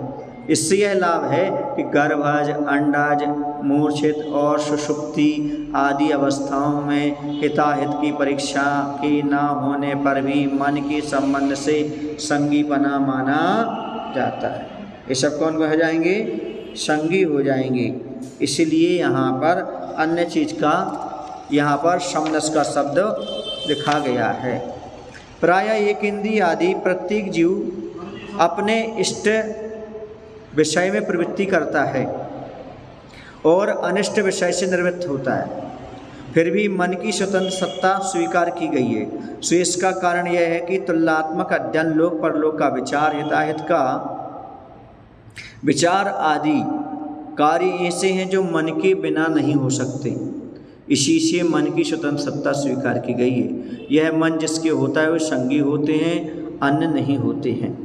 इससे यह लाभ है कि गर्भज, अंडाज, मूर्छित और सुषुप्ति आदि अवस्थाओं में हिताहित की परीक्षा के न होने पर भी मन के संबंध से संगीपना माना जाता है। ये सब कौन हो जाएंगे, संगी हो जाएंगे। इसलिए यहाँ पर अन्य चीज़ का यहाँ पर समनस का शब्द लिखा गया है। प्रायः एक इंद्रिय आदि प्रत्येक जीव अपने इष्ट विषय में प्रवृत्ति करता है और अनिष्ट विषय से निवृत्त होता है, फिर भी मन की स्वतंत्र सत्ता स्वीकार की गई है। सो इसका कारण यह है कि तुलनात्मक अध्ययन, लोक परलोक का विचार, हिताहित का विचार आदि कार्य ऐसे हैं जो मन के बिना नहीं हो सकते। इसी से मन की स्वतंत्र सत्ता स्वीकार की गई है। यह मन जिसके होता है वे संगी होते हैं, अन्य नहीं होते हैं।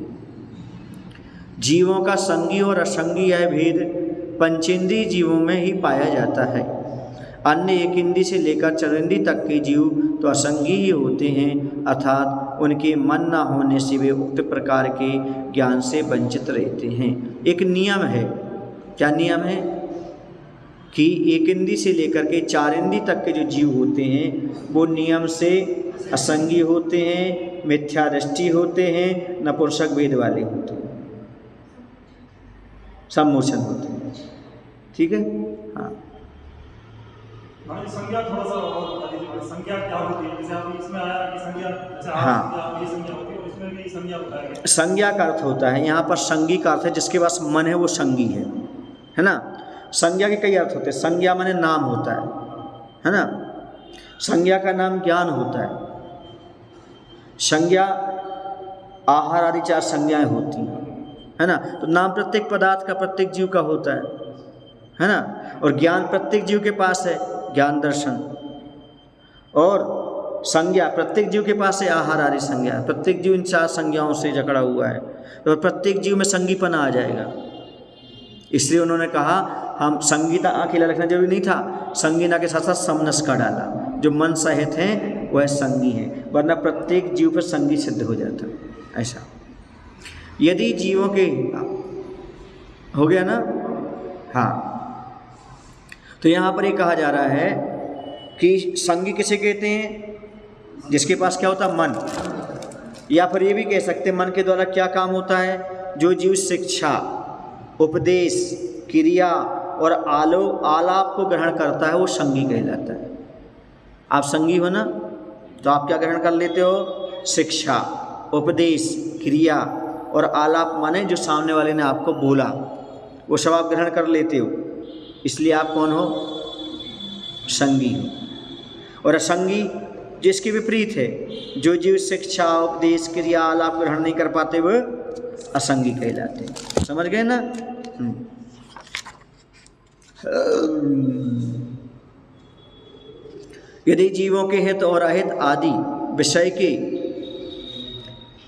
जीवों का संगी और असंगी यह भेद पंचेंद्रिय जीवों में ही पाया जाता है। अन्य एक इंद्रिय से लेकर चरेंद्रिय तक के जीव तो असंगी ही होते हैं, अर्थात उनके मन न होने से वे उक्त प्रकार के ज्ञान से वंचित रहते हैं। एक नियम है, क्या नियम है? कि एक इंद्री से लेकर के 4 इंद्री तक के जो जीव होते हैं वो नियम से असंगी होते हैं, मिथ्या दृष्टि होते हैं, नपुंसक वेद वाले होते हैं, सम्मोचन होते हैं। ठीक है। हाँ, संज्ञा थोड़ा सा और बता दीजिए, संज्ञा क्या होती है? जैसे आप इसमें आया कि संज्ञा, जैसे हाँ, ये संज्ञा होती है और इसमें भी संज्ञा बताया गया। संज्ञा का अर्थ होता है यहाँ पर, संगी का अर्थ है जिसके पास मन है वो संगी है ना। संज्ञा के कई अर्थ होते हैं। संज्ञा माने नाम होता है ना। संज्ञा का नाम ज्ञान होता है। संज्ञा आहार आदि 4 संज्ञाएं होती हैं, है ना। तो नाम प्रत्येक पदार्थ का, प्रत्येक जीव का होता है ना। और ज्ञान प्रत्येक जीव के पास है, ज्ञान दर्शन। और संज्ञा प्रत्येक जीव के पास है, आहार आदि संज्ञा। प्रत्येक जीव इन 4 संज्ञाओं से जकड़ा हुआ है, तो प्रत्येक जीव में संगीपना आ जाएगा। इसलिए उन्होंने कहा हम संगीता अकेला रखना जरूरी नहीं था, संगीना के साथ साथ समनस का डाला। जो मन सहित हैं वह संगी हैं, वरना प्रत्येक जीव पर संगी सिद्ध हो जाता। ऐसा यदि जीवों के हो गया ना। हाँ, तो यहाँ पर ये कहा जा रहा है कि संगी किसे कहते हैं? जिसके पास क्या होता है? मन। या फिर ये भी कह सकते हैं मन के द्वारा क्या काम होता है? जो जीव शिक्षा, उपदेश, क्रिया और आलाप को ग्रहण करता है वो संगी कहलाता है। आप संगी हो ना, तो आप क्या ग्रहण कर लेते हो? शिक्षा, उपदेश, क्रिया और आलाप माने जो सामने वाले ने आपको बोला वो सब आप ग्रहण कर लेते हो, इसलिए आप कौन हो? संगी हो। और असंगी जिसके विपरीत है, जो जीव शिक्षा, उपदेश, क्रिया, आलाप ग्रहण नहीं कर पाते वो असंगी कहलाते हैं। समझ गए ना? यदि जीवों के हित और अहित आदि विषय के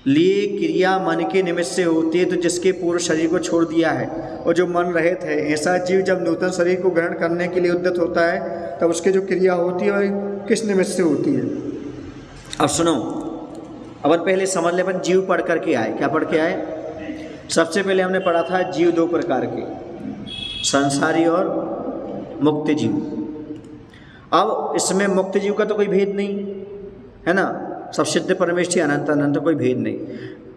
लिए क्रिया मन के निमित्त से होती है, तो जिसके पूर्व शरीर को छोड़ दिया है और जो मन रहित है, ऐसा जीव जब नूतन शरीर को ग्रहण करने के लिए उद्यत होता है तब उसकी जो क्रिया होती है वह किस निमित्त से होती है? अब सुनो, अपन पहले समझ ले, अपन जीव पढ़ करके आए। क्या पढ़ के आए? सबसे पहले हमने पढ़ा था जीव 2 प्रकार के, संसारी और मुक्त जीव। अब इसमें मुक्त जीव का तो कोई भेद नहीं है ना, सब सिद्ध परमेष्ठी अनंत अनंत, कोई भेद नहीं।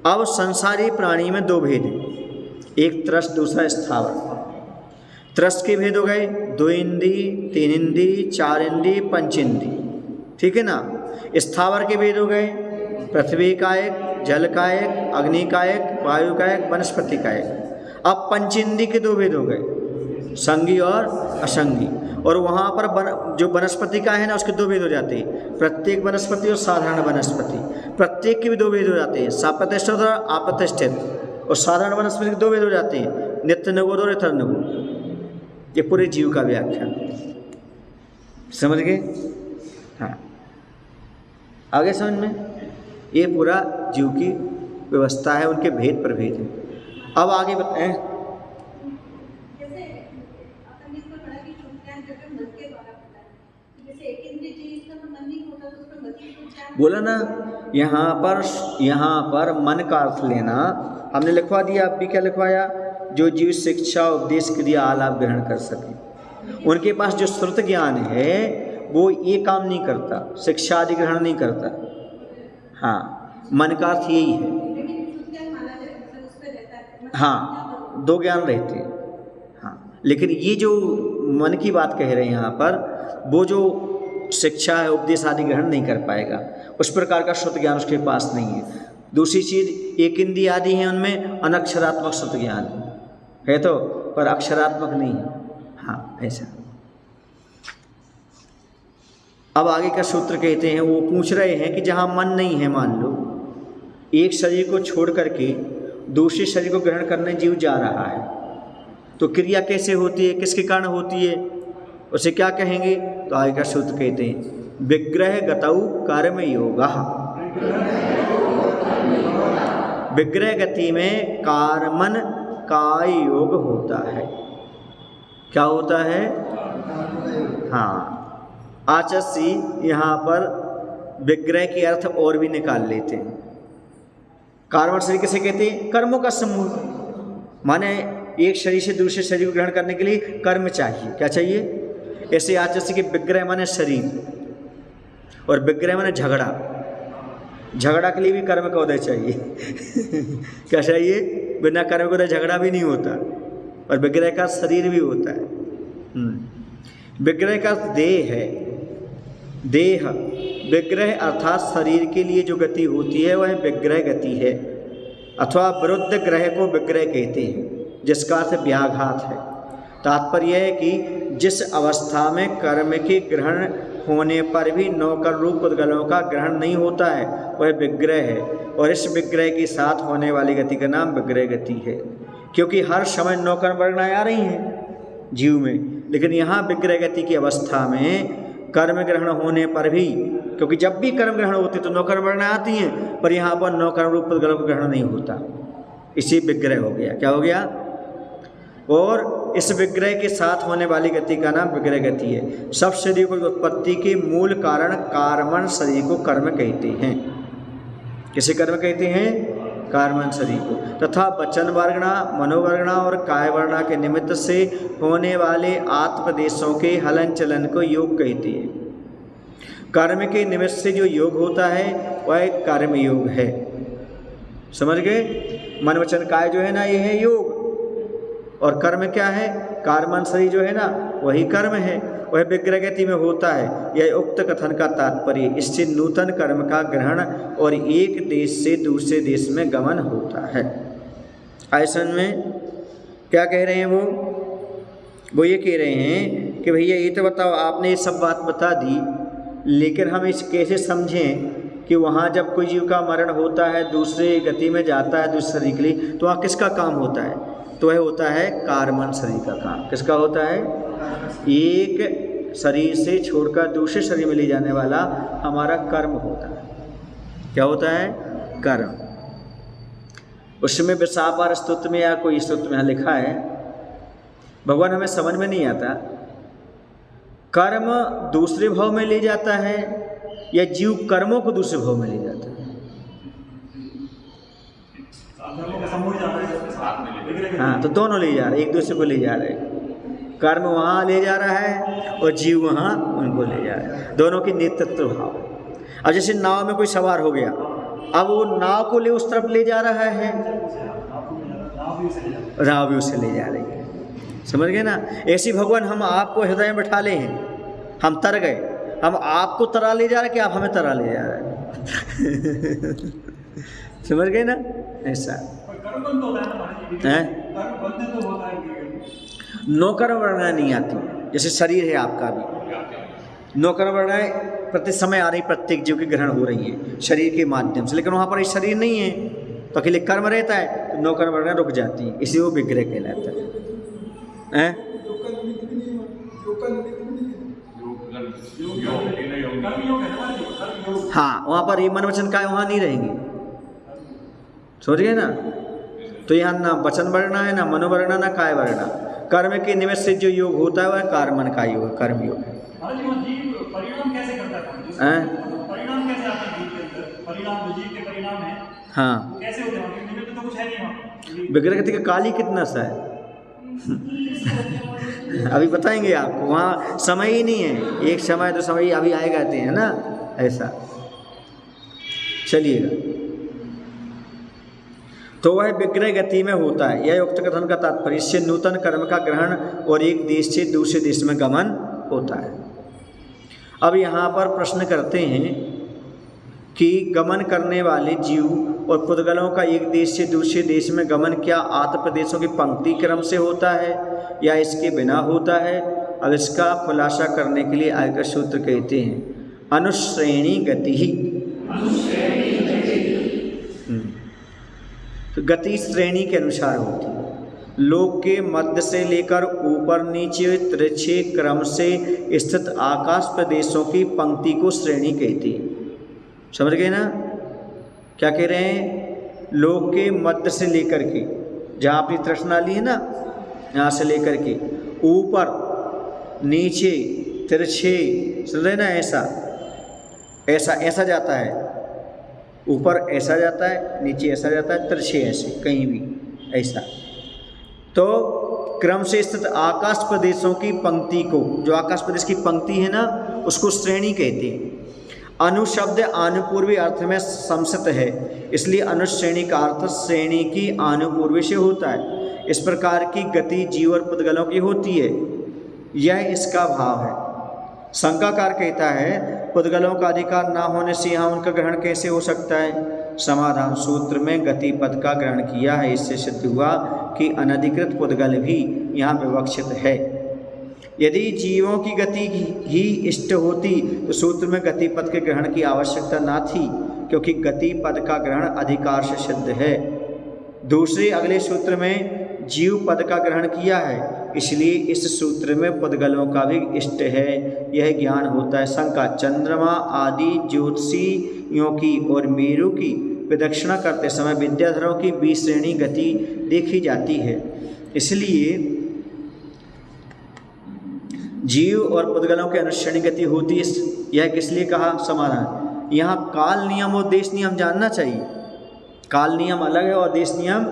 अब संसारी प्राणी में 2 भेद हैं, एक त्रस्त, दूसरा स्थावर। त्रस्त के भेद हो गए 2 इंद्री, 3 इंद्री, 4 इंद्री, 5 इंद्री, ठीक है ना। स्थावर के भेद हो गए पृथ्वी का एक, जल का एक, अग्नि का एक, वायु का एक, वनस्पति का एक। अब पंचेंद्री के 2 भेद हो गए, संगी और असंगी। और वहाँ पर जो वनस्पति का है ना उसके 2 भेद हो जाते हैं, प्रत्येक वनस्पति और साधारण वनस्पति। प्रत्येक के भी 2 भेद हो जाते हैं, साप्रतिष्ठित और अप्रतिष्ठित। और साधारण वनस्पति के 2 भेद हो जाते हैं, नित्य निगोद और इतर निगोद। ये पूरे जीव का व्याख्यान, समझ गए? हाँ, आगे समझ में? ये पूरा जीव की व्यवस्था है, उनके भेद पर भेद है। अब आगे बताएं। बोला ना, यहाँ पर मन का अर्थ लेना हमने लिखवा दिया। आप भी क्या लिखवाया? जो जीव शिक्षा, उपदेश, क्रिया, आलाप ग्रहण कर सके। उनके पास जो श्रुत ज्ञान है वो ये काम नहीं करता, शिक्षा आदि ग्रहण नहीं करता। हाँ, मन का अर्थ यही है। हाँ, 2 ज्ञान रहते हैं। हाँ, लेकिन ये जो मन की बात कह रहे हैं यहाँ पर, वो जो शिक्षा है, उपदेश आदि ग्रहण नहीं कर पाएगा, उस प्रकार का श्रुत ज्ञान उसके पास नहीं है। दूसरी चीज़, एक इंद्रिय आदि हैं, उनमें अनक्षरात्मक श्रुत ज्ञान है तो, पर अक्षरात्मक नहीं है। हाँ, ऐसा। अब आगे का सूत्र कहते हैं, वो पूछ रहे हैं कि जहाँ मन नहीं है, मान लो एक शरीर को छोड़ करके दूसरे शरीर को ग्रहण करने जीव जा रहा है, तो क्रिया कैसे होती है, किसके कारण होती है, उसे क्या कहेंगे? तो आगे का सूत्र कहते हैं, विग्रह गतौ कर्म योगः। विग्रह गति में कार्मन का योग होता है। क्या होता है? हाँ, आचसी यहाँ पर विग्रह के अर्थ और भी निकाल लेते हैं। कार्मण शरीर किसे कहते हैं? कर्मों का समूह। माने एक शरीर से दूसरे शरीर को ग्रहण करने के लिए कर्म चाहिए। क्या चाहिए? ऐसे आज जैसे कि विग्रह माने शरीर और विग्रह माने झगड़ा। झगड़ा के लिए भी कर्म का उदय चाहिए क्या चाहिए? बिना कर्म के उदय झगड़ा भी नहीं होता। और विग्रह का शरीर भी होता है। विग्रह का देह है। देह विग्रह अर्थात शरीर के लिए जो गति होती है वह विग्रह गति है, अथवा विरुद्ध ग्रह को विग्रह कहते हैं, जिसका अर्थ व्याघात है। तात्पर्य है कि जिस अवस्था में कर्म के ग्रहण होने पर भी नौकर रूप पुद्गलों का ग्रहण नहीं होता है वह विग्रह है, और इस विग्रह के साथ होने वाली गति का नाम विग्रह गति है। क्योंकि हर समय नौकर वर्णाएं आ रही हैं जीव में, लेकिन यहाँ विग्रह गति की अवस्था में कर्म ग्रहण होने पर भी, क्योंकि जब भी कर्म ग्रहण होते तो नौकर वर्णाएं आती हैं, पर यहाँ पर नौकर रूप पुद्गलों का ग्रहण नहीं होता, इसी विग्रह हो गया। क्या हो गया? और इस विग्रह के साथ होने वाली गति का नाम विग्रह गति है। सब शरीरों की उत्पत्ति के मूल कारण कार्मण शरीर को कर्म कहते हैं। किसे कर्म कहते हैं? कार्मण शरीर को। तथा वचन वर्णा, मनोवर्णा और काय वर्णा के निमित्त से होने वाले आत्मदेशों के हलन चलन को योग कहते हैं। कर्म के निमित्त से जो योग होता है वह कर्म योग है। समझ गए? मन वचन काय जो है ना, ये है योग, और कर्म क्या है? कार्मण शरीर जो है ना वही कर्म है, वह विग्रह गति में होता है। यह उक्त कथन का तात्पर्य। इससे नूतन कर्म का ग्रहण और एक देश से दूसरे देश में गमन होता है। ऐसा में क्या कह रहे हैं वो ये कह रहे हैं कि भैया ये तो बताओ, आपने ये सब बात बता दी, लेकिन हम इस कैसे समझें कि वहाँ जब कोई जीव का मरण होता है, दूसरे गति में जाता है दूसरे शरीर के लिए, तो वहाँ किसका काम होता है? तो वह होता है कार्मण शरीर का काम। किसका होता है? एक शरीर से छोड़कर दूसरे शरीर में ले जाने वाला हमारा कर्म होता है। क्या होता है? कर्म। उसमें विसापार स्तुत्र में या कोई स्तुत्र में यहाँ लिखा है, भगवान हमें समझ में नहीं आता, कर्म दूसरे भाव में ले जाता है या जीव कर्मों को दूसरे भाव में ले जाता है? हाँ, तो दोनों ले जा रहे, एक दूसरे को ले जा रहे। कर्म वहाँ ले जा रहा है और जीव वहाँ उनको ले जा रहा है। दोनों की नेतृत्व भाव। अब जैसे नाव में कोई सवार हो गया, अब वो नाव को ले उस तरफ ले जा रहा है, नाव भी उसे ले जा रही है। समझ गए ना? ऐसी भगवान हम आपको हृदय में बैठा ले हैं, हम तर गए, हम आपको तरा ले जा रहे कि आप हमें तरा ले जा रहे हैं समझ गए ना? ऐसा है। नौकर वर्णाएं नहीं आती, जैसे शरीर है आपका भी, नौकर वर्णाएं प्रति समय आ रही, प्रत्येक जीव की ग्रहण हो रही है शरीर के माध्यम से, लेकिन वहाँ पर शरीर नहीं है तो अकेले कर्म रहता है, तो नौकर वर्णाएं रुक जाती है, इसी वो विग्रह कहलाता है। हाँ, वहाँ पर ये मन वचन काय वहाँ नहीं रहेंगे। समझ गए ना? तो यहाँ ना वचन वर्णा है, ना मनोवर्णा, ना काय वर्णा। कर्म के निमित्त से जो योग होता है वह कार्मण का योग है, कर्म योग है। परिणाम कैसे करता है? परिणाम कैसे आते हैं जीव के अंदर? परिणाम जो जीव के परिणाम है, हाँ, कैसे होते हैं? निमित्त तो कुछ है नहीं वहाँ। विग्रह गति का काल ही कितना सा है अभी बताएंगे आपको, वहाँ समय ही नहीं है। एक समय तो समय अभी आए गाते हैं ना, ऐसा। चलिएगा, तो वह विग्रह गति में होता है। यह उक्त कथन का तात्पर्य, इससे नूतन कर्म का ग्रहण और एक देश से दूसरे देश में गमन होता है। अब यहाँ पर प्रश्न करते हैं कि गमन करने वाले जीव और पुद्गलों का एक देश से दूसरे देश में गमन क्या आत्मप्रदेशों की पंक्ति क्रम से होता है या इसके बिना होता है? अब इसका खुलासा करने के लिए आयकर सूत्र कहते हैं अनुश्रेणी गति ही। तो गति श्रेणी के अनुसार होती है। लोक के मध्य से लेकर ऊपर नीचे तिरछे क्रम से स्थित आकाश प्रदेशों की पंक्ति को श्रेणी कहती है। समझ गए ना? क्या कह रहे हैं? लोक के मध्य से लेकर के, जहाँ अपनी तृष्णा ली है ना, यहाँ से लेकर के ऊपर नीचे तिरछे, समझ रहे ना? ऐसा ऐसा ऐसा जाता है, ऊपर ऐसा जाता है, नीचे ऐसा जाता है, तिरछे ऐसे कहीं भी ऐसा। तो क्रम से स्थित आकाश प्रदेशों की पंक्ति को, जो आकाश प्रदेश की पंक्ति है ना, उसको श्रेणी कहते हैं। अनुशब्द आनुपूर्वी अर्थ में समसित है, इसलिए अनुश्रेणी का अर्थ श्रेणी की आनुपूर्वी से होता है। इस प्रकार की गति जीव और पुद्गलों की होती है, यह इसका भाव है। शंकाकार कहता है पुद्गलों का अधिकार ना होने से यहाँ उनका ग्रहण कैसे हो सकता है? समाधान, सूत्र में गति पद का ग्रहण किया है, इससे सिद्ध हुआ कि अनधिकृत पुद्गल भी यहाँ विवक्षित है। यदि जीवों की गति ही इष्ट होती तो सूत्र में गति पद के ग्रहण की आवश्यकता ना थी, क्योंकि गति पद का ग्रहण अधिकार से सिद्ध है। दूसरे अगले सूत्र में जीव पद का ग्रहण किया है, इसलिए इस सूत्र में पुद्गलों का भी इष्ट है, यह ज्ञान होता है। शंका, चंद्रमा आदि ज्योतिषियों की और मेरु की प्रदक्षिणा करते समय विद्याधरों की 20 श्रेणी गति देखी जाती है, इसलिए जीव और पुद्गलों की अनुश्रेणी गति होती है। यह किस लिए कहा? समाधान, यहाँ काल नियम और देश नियम जानना चाहिए। काल नियम अलग है और देश नियम।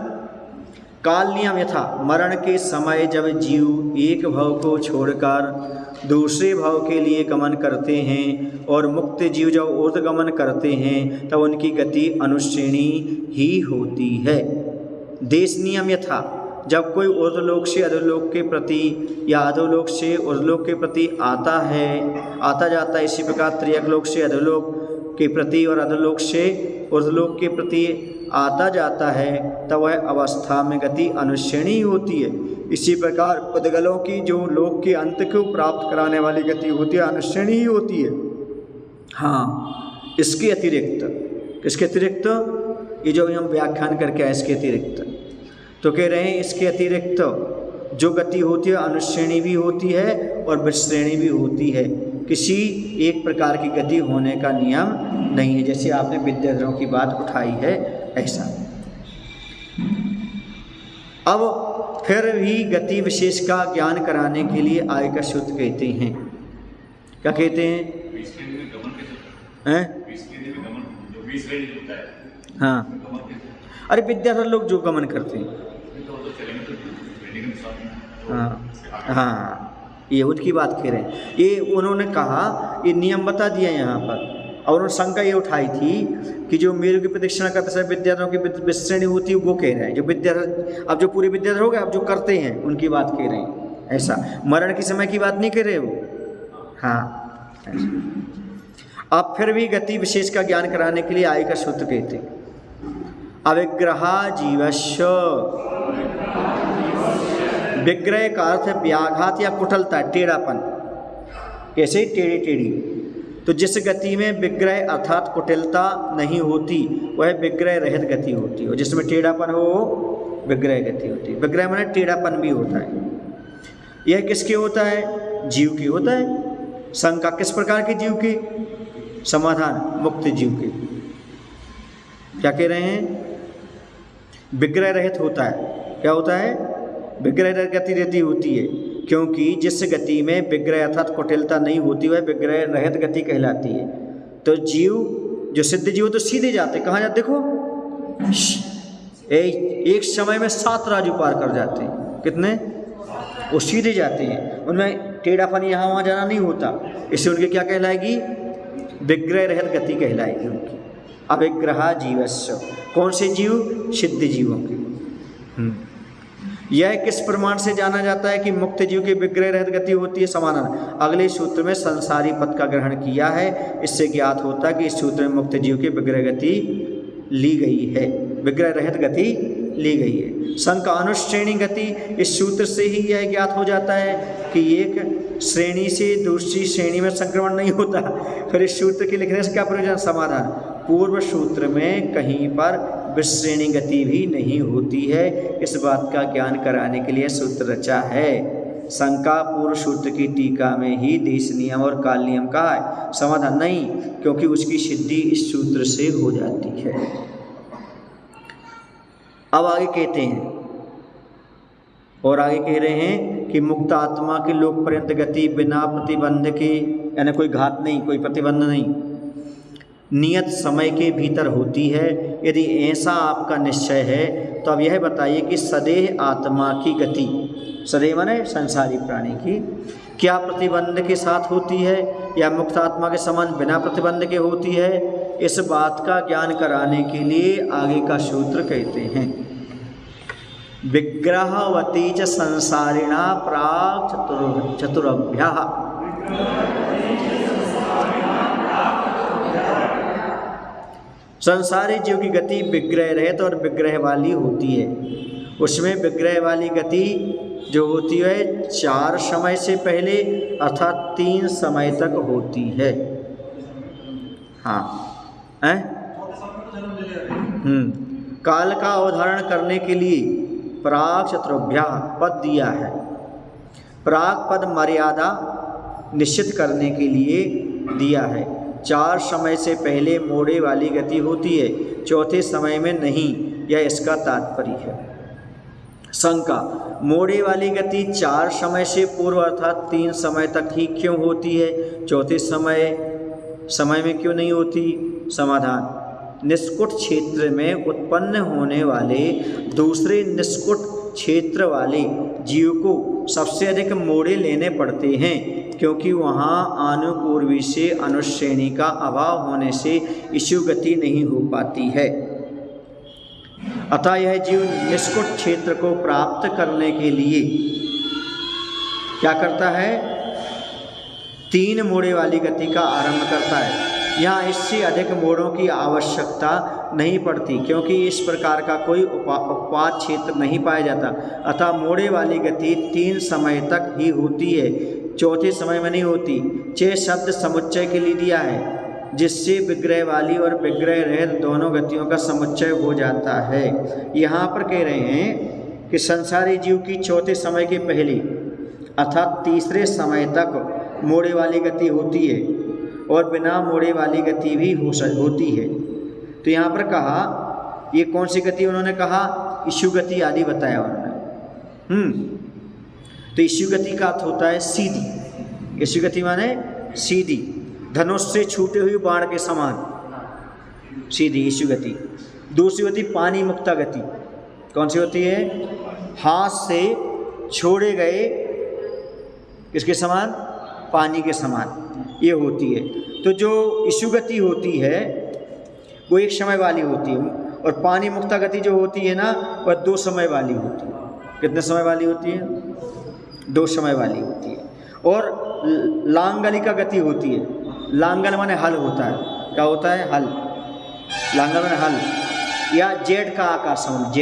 काल नियम यथा मरण के समय जब जीव एक भव को छोड़कर दूसरे भव के लिए गमन करते हैं और मुक्त जीव जब ऊर्ध्वगमन करते हैं तब उनकी गति अनुश्रेणी ही होती है। देश नियम यथा जब कोई ऊर्ध्वलोक से अधोलोक के प्रति या अधोलोक से ऊर्ध्वलोक के प्रति आता जाता है, इसी प्रकार त्रियकलोक से अधोलोक के प्रति और अधोलोक से ऊर्ध्वलोक के प्रति आता जाता है, तब वह अवस्था में गति अनुश्रेणी होती है। इसी प्रकार पुद्गलों की जो लोक के अंत को प्राप्त कराने वाली गति होती है, अनुश्रेणी ही होती है। हाँ, इसके अतिरिक्त, किसके अतिरिक्त? ये जो हम व्याख्यान करके आए, इसके अतिरिक्त तो कह रहे हैं इसके अतिरिक्त जो गति होती है अनुश्रेणी भी होती है और विश्रेणी भी होती है। किसी एक प्रकार की गति होने का नियम नहीं है, जैसे आपने विद्याधरों की बात उठाई है ऐसा। अब फिर भी गति विशेष का ज्ञान कराने के लिए आय का सूत्र कहते हैं। क्या कहते हैं? हाँ, अरे विद्याधर लोग जो गमन करते हैं, हाँ, ये उनकी बात कह रहे हैं। ये उन्होंने कहा, ये नियम बता दिया यहाँ पर, और उन्होंने शंका ये उठाई थी कि जो मेरु की प्रदक्षिणा करते समय विद्याधरों की विश्रेणी होती है, वो कह रहे हैं जो विद्याधर, अब जो पूरे विद्याधर हो गए, अब जो करते हैं उनकी बात कह रहे हैं ऐसा। मरण के समय की बात नहीं कर रहे वो। हाँ, अब फिर भी गति विशेष का ज्ञान कराने के लिए आय का सूत्र कहते हैं। अविग्रहा जीवस्य, विग्रह का अर्थ व्याघात या कुटिलता, टेढ़ापन। कैसे? टेढ़ी टेढ़ी। तो जिस गति में विग्रह अर्थात कुटिलता नहीं होती वह विग्रह रहित गति होती है, और जिसमें टेढ़ापन हो वो विग्रह गति होती है। विग्रह माने टेढ़ापन भी होता है। यह किसके होता है? जीव के होता है। शंका, किस प्रकार के जीव के? समाधान, मुक्त जीव के। क्या कह रहे हैं? विग्रह रहित होता है। क्या होता है? विग्रह रहित गति रहती होती है, क्योंकि जिस गति में विग्रह अर्थात कुटिलता नहीं होती वह विग्रह रहित गति कहलाती है। तो जीव, जो सिद्ध जीव तो सीधे जाते, कहाँ जाते? देखो, एक समय में 7 राजू पार कर जाते हैं। कितने? वो सीधे जाते हैं, उनमें टेढ़ापन यहाँ वहाँ जाना नहीं होता, इससे उनकी क्या कहलाएगी? विग्रह रहित गति कहलाएगी उनकी। अविग्रहा जीवस्य, कौन से जीव? सिद्ध जीवों के। यह किस प्रमाण से जाना जाता है कि मुक्त जीव की विग्रह रहित गति होती है? समाधान, अगले सूत्र में संसारी पद का ग्रहण किया है, इससे ज्ञात होता है कि इस सूत्र में मुक्त जीव की विग्रह गति ली गई है, विग्रह रहित गति ली गई है। शंका, अनुश्रेणी गति, इस सूत्र से ही यह ज्ञात हो जाता है कि एक श्रेणी से दूसरी श्रेणी में संक्रमण नहीं होता। फिर इस सूत्र के लिखने से क्या प्रयोजन? समाधान, पूर्व सूत्र में कहीं पर विश्रेणी गति भी नहीं होती है, इस बात का ज्ञान कराने के लिए सूत्र रचा है। शंका, पूर्व सूत्र की टीका में ही देश नियम और काल नियम कहा है। समाधान, नहीं, क्योंकि उसकी सिद्धि इस सूत्र से हो जाती है। अब आगे कहते हैं, और आगे कह रहे हैं कि मुक्त आत्मा की लोक पर्यंत गति बिना प्रतिबंध के, यानी कोई घात नहीं, कोई प्रतिबंध नहीं, नियत समय के भीतर होती है। यदि ऐसा आपका निश्चय है तो अब यह बताइए कि सदेह आत्मा की गति, सदैव माने संसारी प्राणी की क्या प्रतिबंध के साथ होती है या मुक्त आत्मा के समान बिना प्रतिबंध के होती है, इस बात का ज्ञान कराने के लिए आगे का सूत्र कहते हैं। विग्रहवती च संसारिणा प्राक् चतुरभ्यः। संसारी जीव की गति विग्रह रहित और विग्रह वाली होती है। उसमें विग्रह वाली गति जो होती है 4 समय से पहले अर्थात 3 समय तक होती है। हाँ हैं? काल का उदाहरण करने के लिए प्राक् चतुर्भ्यः पद दिया है। प्राक् पद मर्यादा निश्चित करने के लिए दिया है। 4 समय से पहले मोड़े वाली गति होती है, चौथे समय में नहीं, यह इसका तात्पर्य है। शंका, मोड़े वाली गति 4 समय से पूर्व अर्थात 3 समय तक ही क्यों होती है, चौथे समय में क्यों नहीं होती? समाधान, निष्कुट क्षेत्र में उत्पन्न होने वाले दूसरे निष्कुट क्षेत्र वाले जीव को सबसे अधिक मोड़े लेने पड़ते हैं, क्योंकि वहाँ अनुपूर्वी से अनुश्रेणी का अभाव होने से इशु गति नहीं हो पाती है। अतः यह जीव निष्कुट क्षेत्र को प्राप्त करने के लिए क्या करता है? 3 मोड़े वाली गति का आरंभ करता है। यहाँ इससे अधिक मोड़ों की आवश्यकता नहीं पड़ती, क्योंकि इस प्रकार का कोई उपपाद क्षेत्र नहीं पाया जाता। अतः मोड़े वाली गति 3 समय तक ही होती है, चौथे समय में नहीं होती। 6 शब्द समुच्चय के लिए दिया है, जिससे विग्रह वाली और विग्रह रहित दोनों गतियों का समुच्चय हो जाता है। यहाँ पर कह रहे हैं कि संसारी जीव की चौथे समय के पहले अर्थात तीसरे समय तक मोड़े वाली गति होती है और बिना मोड़े वाली गति भी होती है। तो यहाँ पर कहा, ये कौन सी गति उन्होंने कहा? इशु गति आदि बताया उन्होंने। तो इशु गति का अर्थ होता है सीधी। इशु गति माने सीधी, धनुष से छूटे हुए बाण के समान सीधी इशु गति। दूसरी होती पानी मुक्ता गति। कौन सी होती है? हाथ से छोड़े गए किसके समान? पानी के समान ये होती है। तो जो इशु गति होती है वो 1 समय वाली होती है, और पानी मुक्ता गति जो होती है ना वह 2 समय वाली होती है। कितने समय वाली होती है? 2 समय वाली होती है। और लांगलिका गति होती है। लांगल माने हल होता है। क्या होता है? हल। लांगल माने हल, या जेड का आकार समझ,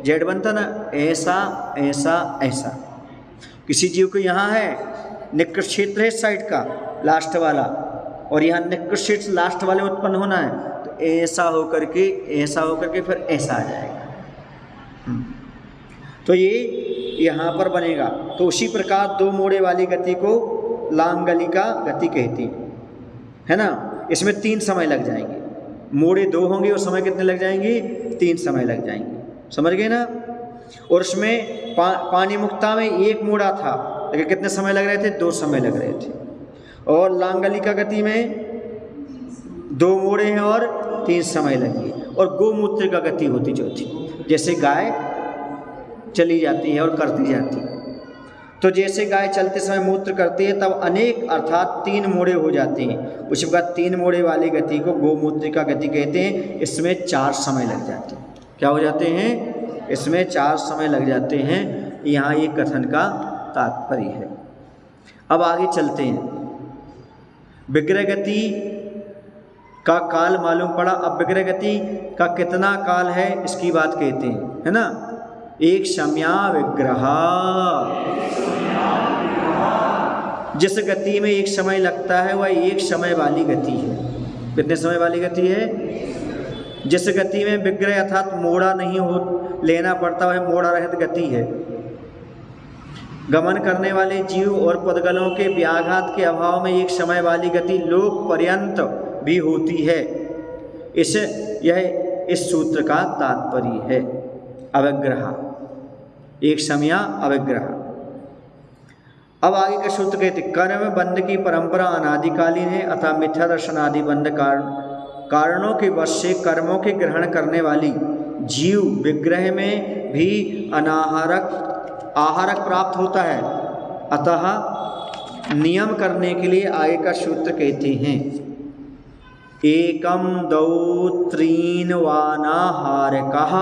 जेड बनता ना, ऐसा ऐसा ऐसा। किसी जीव को यहाँ है निकृष्ट क्षेत्र है साइड का लास्ट वाला, और यहाँ निकृष्ट क्षेत्र लास्ट वाले उत्पन्न होना है, तो ऐसा होकर के फिर ऐसा आ जाएगा। तो ये यहाँ पर बनेगा। तो उसी प्रकार 2 मोड़े वाली गति को लांगलिका गति कहती है ना। इसमें 3 समय लग जाएंगे। मोड़े 2 होंगे और समय कितने लग जाएंगे? 3 समय लग जाएंगे। समझ गए ना। और उसमें पानी मुक्ता में 1 मोड़ा था, लेकिन कितने समय लग रहे थे? 2 समय लग रहे थे। और लांगलिका गति में 2 मोड़े हैं और 3 समय लगे। और गोमूत्र का गति होती चौथी, जैसे गाय चली जाती है और करती जाती है। तो जैसे गाय चलते समय मूत्र करती है तब अनेक अर्थात 3 मोड़े हो जाते हैं। उसके बाद 3 मोड़े वाली गति को गोमूत्र का गति कहते हैं। इसमें 4 समय लग जाते हैं। क्या हो जाते हैं? इसमें 4 समय लग जाते हैं। यहाँ ये कथन का तात्पर्य है। अब आगे चलते हैं। विग्रह गति का काल मालूम पड़ा। अब विग्रह गति का कितना काल है इसकी बात कहते हैं, है ना। 1 सम्या विग्रह। जिस गति में 1 समय लगता है वह 1 समय वाली गति है। कितने समय वाली गति है? जिस गति में विग्रह अर्थात मोड़ा नहीं हो लेना पड़ता वह मोड़ा रहित गति है। गमन करने वाले जीव और पदगलों के व्याघात के अभाव में 1 समय वाली गति लोक पर्यंत भी होती है। यह इस सूत्र का तात्पर्य है। अविग्रह, 1 सम्या अविग्रह। अब आगे का सूत्र कहते कर्म बंध की परंपरा अनादिकालीन है, अतः मिथ्या दर्शन आदि बंध कारणों के वश से कर्मों के ग्रहण करने वाली जीव विग्रह में भी अनाहारक आहारक प्राप्त होता है। अतः नियम करने के लिए आगे का सूत्र कहते हैं, एकम दौ त्रीन वानाहारकः,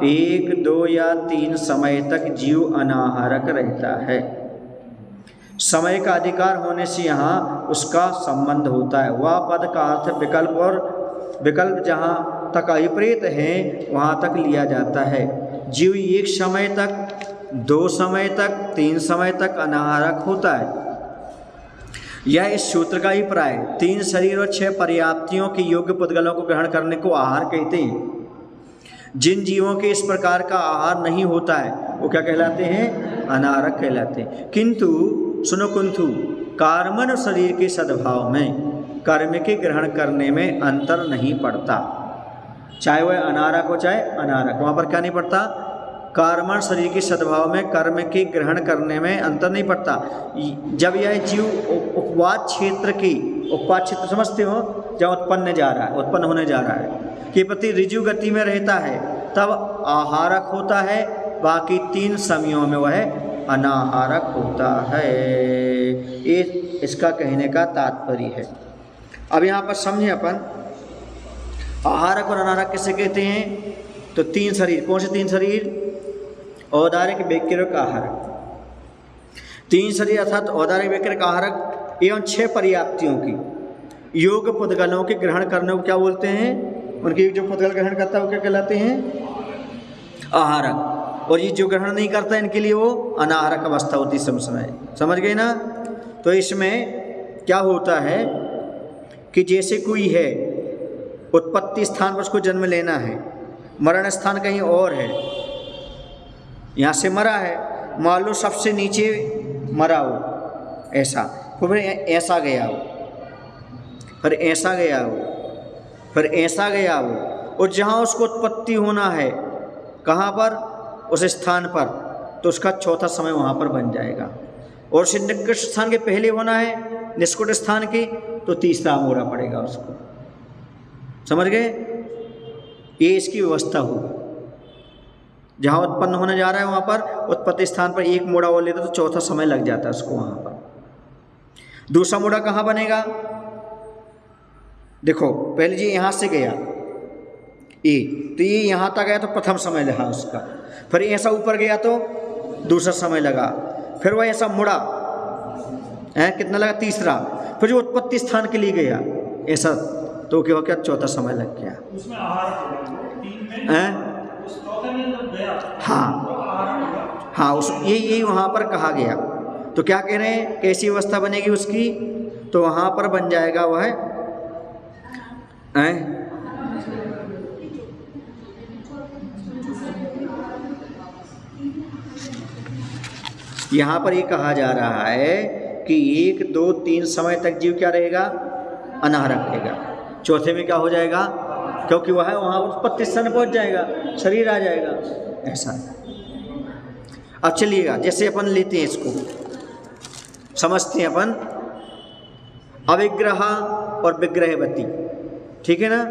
एक, दो या तीन समय तक जीव अनाहारक रहता है। समय का अधिकार होने से यहाँ उसका संबंध होता है। वह पद का अर्थ विकल्प, और विकल्प जहाँ तक अभिप्रेत है वहाँ तक लिया जाता है। जीव एक समय तक, दो समय तक, तीन समय तक अनाहारक होता है। यह इस सूत्र का अभिप्राय। 3 शरीर और 6 पर्याप्तियों के योग्य पुद्गलों को ग्रहण करने को आहार कहते हैं। जिन जीवों के इस प्रकार का आहार नहीं होता है वो क्या कहलाते हैं? अनाहारक कहलाते हैं। किंतु सुनो कुंतु, कार्मन शरीर के सद्भाव में कर्म के ग्रहण करने में अंतर नहीं पड़ता, चाहे वह अनाहारक हो चाहे अनाहारक, वहाँ पर क्या नहीं पड़ता? कार्मन शरीर के सद्भाव में कर्म के ग्रहण करने में अंतर नहीं पड़ता। जब यह जीव उपवाद क्षेत्र की, उपवाद क्षेत्र समझते हो, जब उत्पन्न होने जा रहा है के प्रति ऋजु गति में रहता है तब आहारक होता है, बाकी 3 समयों में वह अनाहारक होता है। ये इसका कहने का तात्पर्य है। अब यहाँ पर समझे अपन, आहारक और अनाहारक किसे कहते हैं? तो 3 शरीर, कौन से 3 शरीर? औदारिक, वैकृक, आहारक। 3 शरीर अर्थात औदारिक, वैकृक, आहारक एवं 6 पर्याप्तियों की योग पुद्गलों के ग्रहण करने को क्या बोलते हैं? उनकी जो पुद्गल ग्रहण करता है वो क्या कहलाते हैं? आहारक। और ये जो ग्रहण नहीं करता इनके लिए वो अनाहारक अवस्था होती है समय। समझ गए ना? तो इसमें क्या होता है कि जैसे कोई है, उत्पत्ति स्थान पर उसको जन्म लेना है, मरण स्थान कहीं और है, यहाँ से मरा है, मान लो सबसे नीचे मरा हो ऐसा, फिर ऐसा गया हो, फिर ऐसा गया हो, फिर ऐसा गया हो, और जहाँ उसको उत्पत्ति होना है कहाँ पर? उस स्थान पर, तो उसका चौथा समय वहाँ पर बन जाएगा। और उसे निकृष्ट स्थान के पहले होना है, निष्कुट स्थान के, तो तीसरा मोड़ा पड़ेगा उसको। समझ गए? ये इसकी व्यवस्था होगी। जहाँ उत्पन्न होने जा रहा है वहाँ पर उत्पत्ति स्थान पर एक मोड़ा और लेता तो चौथा समय लग जाता है उसको वहाँ पर। दूसरा मोड़ा कहाँ बनेगा? देखो पहले जी यहाँ से गया तो ये यहाँ तक गया तो प्रथम समय लगा उसका, फिर ऐसा ऊपर गया तो दूसरा समय लगा, फिर वह ऐसा मुड़ा है, कितना लगा? तीसरा। फिर जो उत्पत्ति स्थान के लिए गया ऐसा, तो क्या हो गया? चौथा समय लग गया। उसमें आहार हाँ, उस यही वहाँ पर कहा गया। तो क्या कह रहे हैं, कैसी अवस्था बनेगी उसकी? तो वहाँ पर बन जाएगा वह यहाँ पर ये कहा जा रहा है कि 1, 2, 3 समय तक जीव क्या रहेगा? अनाहारक रहेगा। चौथे में क्या हो जाएगा? क्योंकि वह वहाँ उत्पत्ति स्थान पहुँच जाएगा, शरीर आ जाएगा, ऐसा। अब चलिएगा, जैसे अपन लेते हैं इसको, समझते हैं अपन अविग्रह और विग्रहवती, ठीक है ना?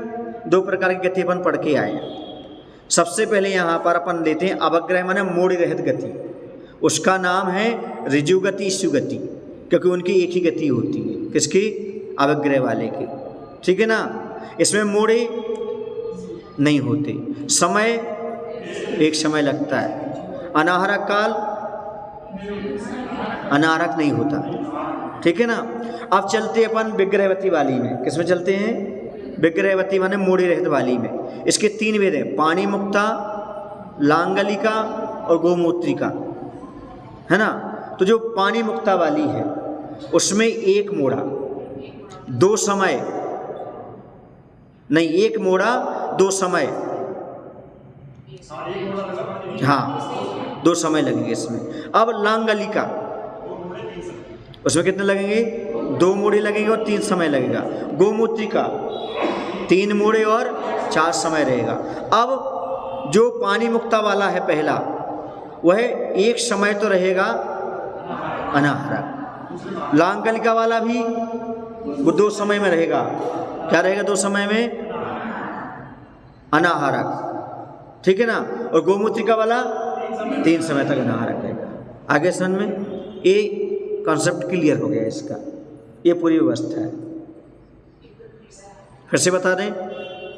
2 प्रकार की गति अपन पढ़ के आए हैं। सबसे पहले यहाँ पर अपन लेते हैं अवग्रह माने मोड़ रहित गति, उसका नाम है ऋजु गति, सुगति, क्योंकि उनकी एक ही गति होती है। किसकी? अवग्रह वाले की, ठीक है ना? इसमें मोड़े नहीं होते, समय एक समय लगता है, अनाहारक काल अनाहारक नहीं होता, ठीक है ना? अब चलते अपन विग्रहवती वाली में। किसमें चलते हैं? विग्रहवती माने मोड़ी रहित वाली में। इसके 3 वेद हैं, पानी मुक्ता, लांगलिका और गोमूत्रिका, है ना? तो जो पानी मुक्ता वाली है उसमें 1 मोड़ा 2 समय नहीं, 1 मोड़ा 2 समय, हाँ 2 समय लगेंगे इसमें। अब लांगलिका, उसमें कितने लगेंगे? 2 मोड़े लगेंगे और 3 समय लगेगा। गोमूत्रिका 3 मोड़े और 4 समय रहेगा। अब जो पानी मुक्ता वाला है पहला, वह 1 समय तो रहेगा अनाहारक। लांगलिका वाला भी वो 2 समय में रहेगा। क्या रहेगा? 2 समय में अनाहारक। ठीक है ना। और गोमूत्रिका वाला 3 समय तक अनाहारक रहेगा। आगे समझ में ये कॉन्सेप्ट क्लियर हो गया इसका, ये पूरी व्यवस्था है। फिर से बता दें,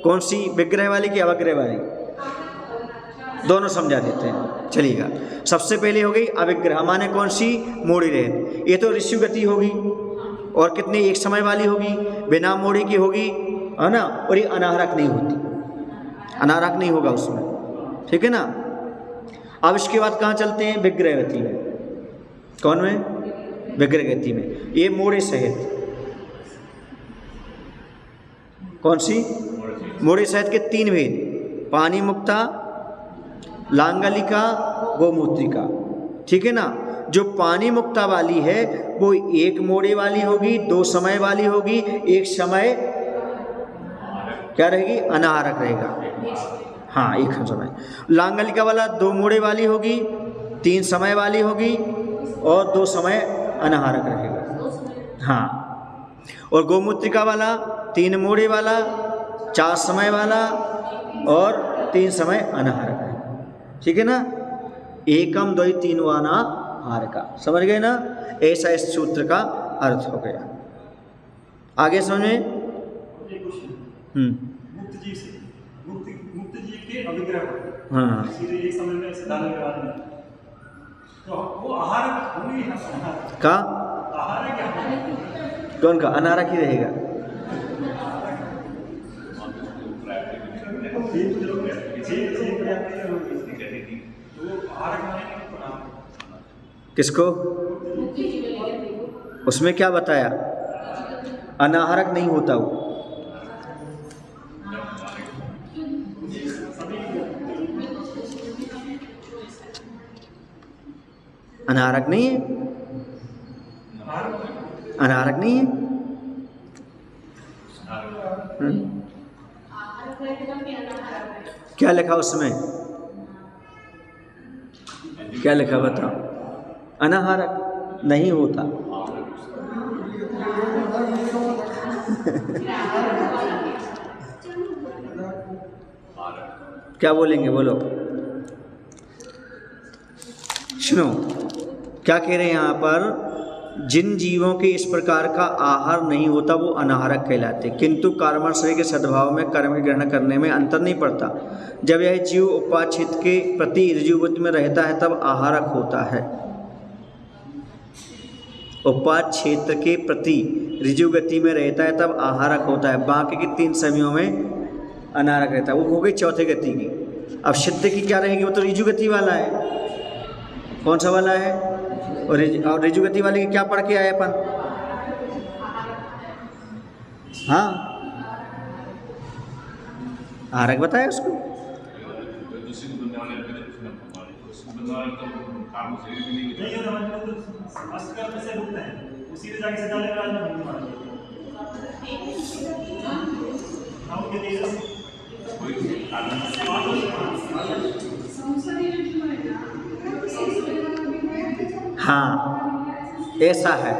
कौन सी, विग्रह वाली कि अवग्रह वाली? दोनों समझा देते हैं, चलिएगा। सबसे पहले हो गई अविग्रह, माने कौन सी? मोड़ी रहित। ये तो ऋषि गति होगी, और कितनी, एक समय वाली होगी, बिना मोड़ी की होगी, है ना। और ये अनाहारक नहीं होती, अनाहारक नहीं होगा उसमें, ठीक है ना। अब इसके बाद कहाँ चलते हैं? विग्रह गति में। कौन में? विग्रह गति में। ये मोड़े सहित, कौन सी? मोड़े सहित के 3 भेद, पानी मुक्ता, लांगलिका, गोमूत्रिका, ठीक है ना। जो पानी मुक्ता वाली है वो 1 मोड़े वाली होगी, 2 समय वाली होगी, 1 समय क्या रहेगी? अनाहारक रहेगा, हाँ 1 समय। लांगलिका वाला 2 मोड़े वाली होगी, 3 समय वाली होगी, और 2 समय अनाहारक रहेगा, हाँ। और गोमूत्रिका वाला 3 मोड़े वाला, 4 समय वाला, और 3 समय अनाहारक है, ठीक है ना। एकम द्वय 3 अनाहारका, समझ गए ना। ऐसा इस सूत्र का अर्थ हो गया। आगे समझ में? मुक्त जीव से, मुक्त जीव के अविग्रह, हाँ सीधे एक समय में सिद्धांत के बाद में, तो वो आहारक होंगे का, आहारक क्या? कौन का? अनाहारक ही रहेगा। किसको? उसमें क्या बताया? अनाहारक नहीं होता वो, अनाहारक नहीं है, अनाहारक नहीं है। क्या लिखा उसमें? क्या लिखा बताओ? अनाहारक नहीं होता। क्या बोलेंगे? बोलो, सुनो क्या कह रहे हैं यहाँ पर। जिन जीवों के इस प्रकार का आहार नहीं होता वो अनाहारक कहलाते, किंतु कर्मण शरीर के सद्भाव में कर्म के ग्रहण करने में अंतर नहीं पड़ता। जब यह जीव उपाचित के प्रति ऋजुवृत्ति में रहता है तब आहारक होता है। उपात क्षेत्र के प्रति ऋजु गति में रहता है तब आहारक होता है, बाकी के 3 समयों में अनाहारक रहता है। वो हो गई चौथे गति की। अब सिद्ध की क्या रहेगी? वो तो ऋजु गति वाला है। कौन सा वाला है? और ऋजु गति वाले की क्या पढ़ के आए अपन? हाँ आहारक बताया उसको। हाँ ऐसा है,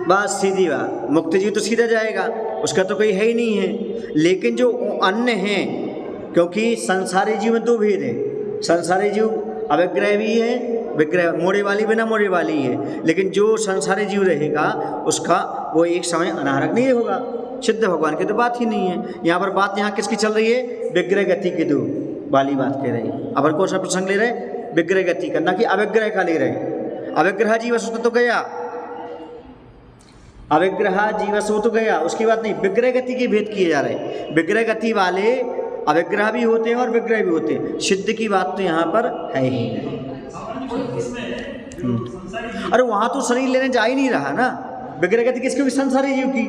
बात सीधी बात। मुक्त जीव तो सीधा जाएगा, उसका तो कोई है ही नहीं है। लेकिन जो अन्य हैं, क्योंकि संसारी जीव में 2 भेद है। संसारी जीव अविग्रह भी है, विग्रह मोड़े वाली बिना मोड़े वाली है। लेकिन जो संसारी जीव रहेगा उसका वो एक समय अनाहारक नहीं होगा। सिद्ध भगवान की तो बात ही नहीं है। यहाँ पर बात यहाँ किसकी चल रही है? विग्रह गति की 2 वाली बात कह रही है। अब कौन सा प्रसंग ले रहे? विग्रह गति का, ना कि अविग्रह का ले रहे। अविग्रह जीवसु तो गया, अविग्रह जीवसु तो गया, उसकी बात नहीं। विग्रह गति के भेद किए जा रहे। विग्रह गति वाले अविग्रह भी होते हैं और विग्रह भी होते हैं। सिद्ध की बात तो यहाँ पर है ही नहीं। अरे वहाँ तो शरीर लेने जा ही नहीं रहा ना। विग्रह गति किसकी? संसारी जीव की।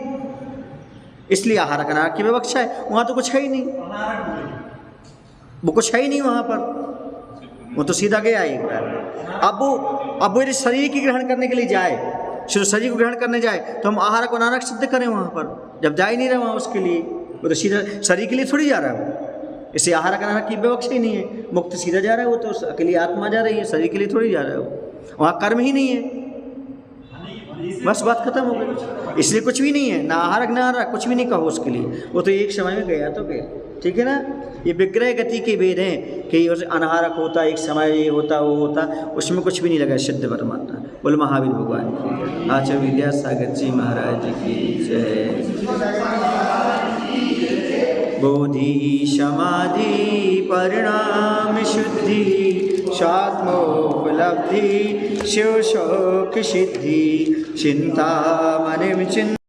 इसलिए आहारक अनाहारक की विवक्षा है। वहाँ तो कुछ है ही नहीं, वो कुछ है ही नहीं वहाँ पर। वो तो सीधा गया एक बार। अब वो यदि शरीर की ग्रहण करने के लिए जाए, सिर्फ शरीर को ग्रहण करने जाए, तो हम आहारक अनाहारक सिद्ध करें वहाँ पर। जब जा ही नहीं रहे वहाँ उसके लिए, वो तो सीधा शरीर के लिए थोड़ी जा रहा है वो। इससे आहारक अनाहारक की विवक्षा ही नहीं है। मुक्त सीधा जा रहा है, वो तो अकेली आत्मा जा रही है, शरीर के लिए थोड़ी जा रहा है वो। वहाँ कर्म ही नहीं है। बस बात खत्म हो गई। इसलिए कुछ भी नहीं है, ना आहारक ना आहारक, कुछ भी नहीं कहो उसके लिए, वो तो एक समय में गया तो गया। ठीक है ना, ये विग्रह गति के वेद हैं कि अनाहारक होता, एक समय ये होता वो होता, उसमें कुछ भी नहीं लगा सिद्ध परमात्मा। बोल महावीर भगवान की। आचार्य विद्यासागर जी महाराज की जय। बोधि समाधि परिणाम शुद्धि स्वात्मोपलब्धि शिव शोक सिद्धि चिंता मन चिंता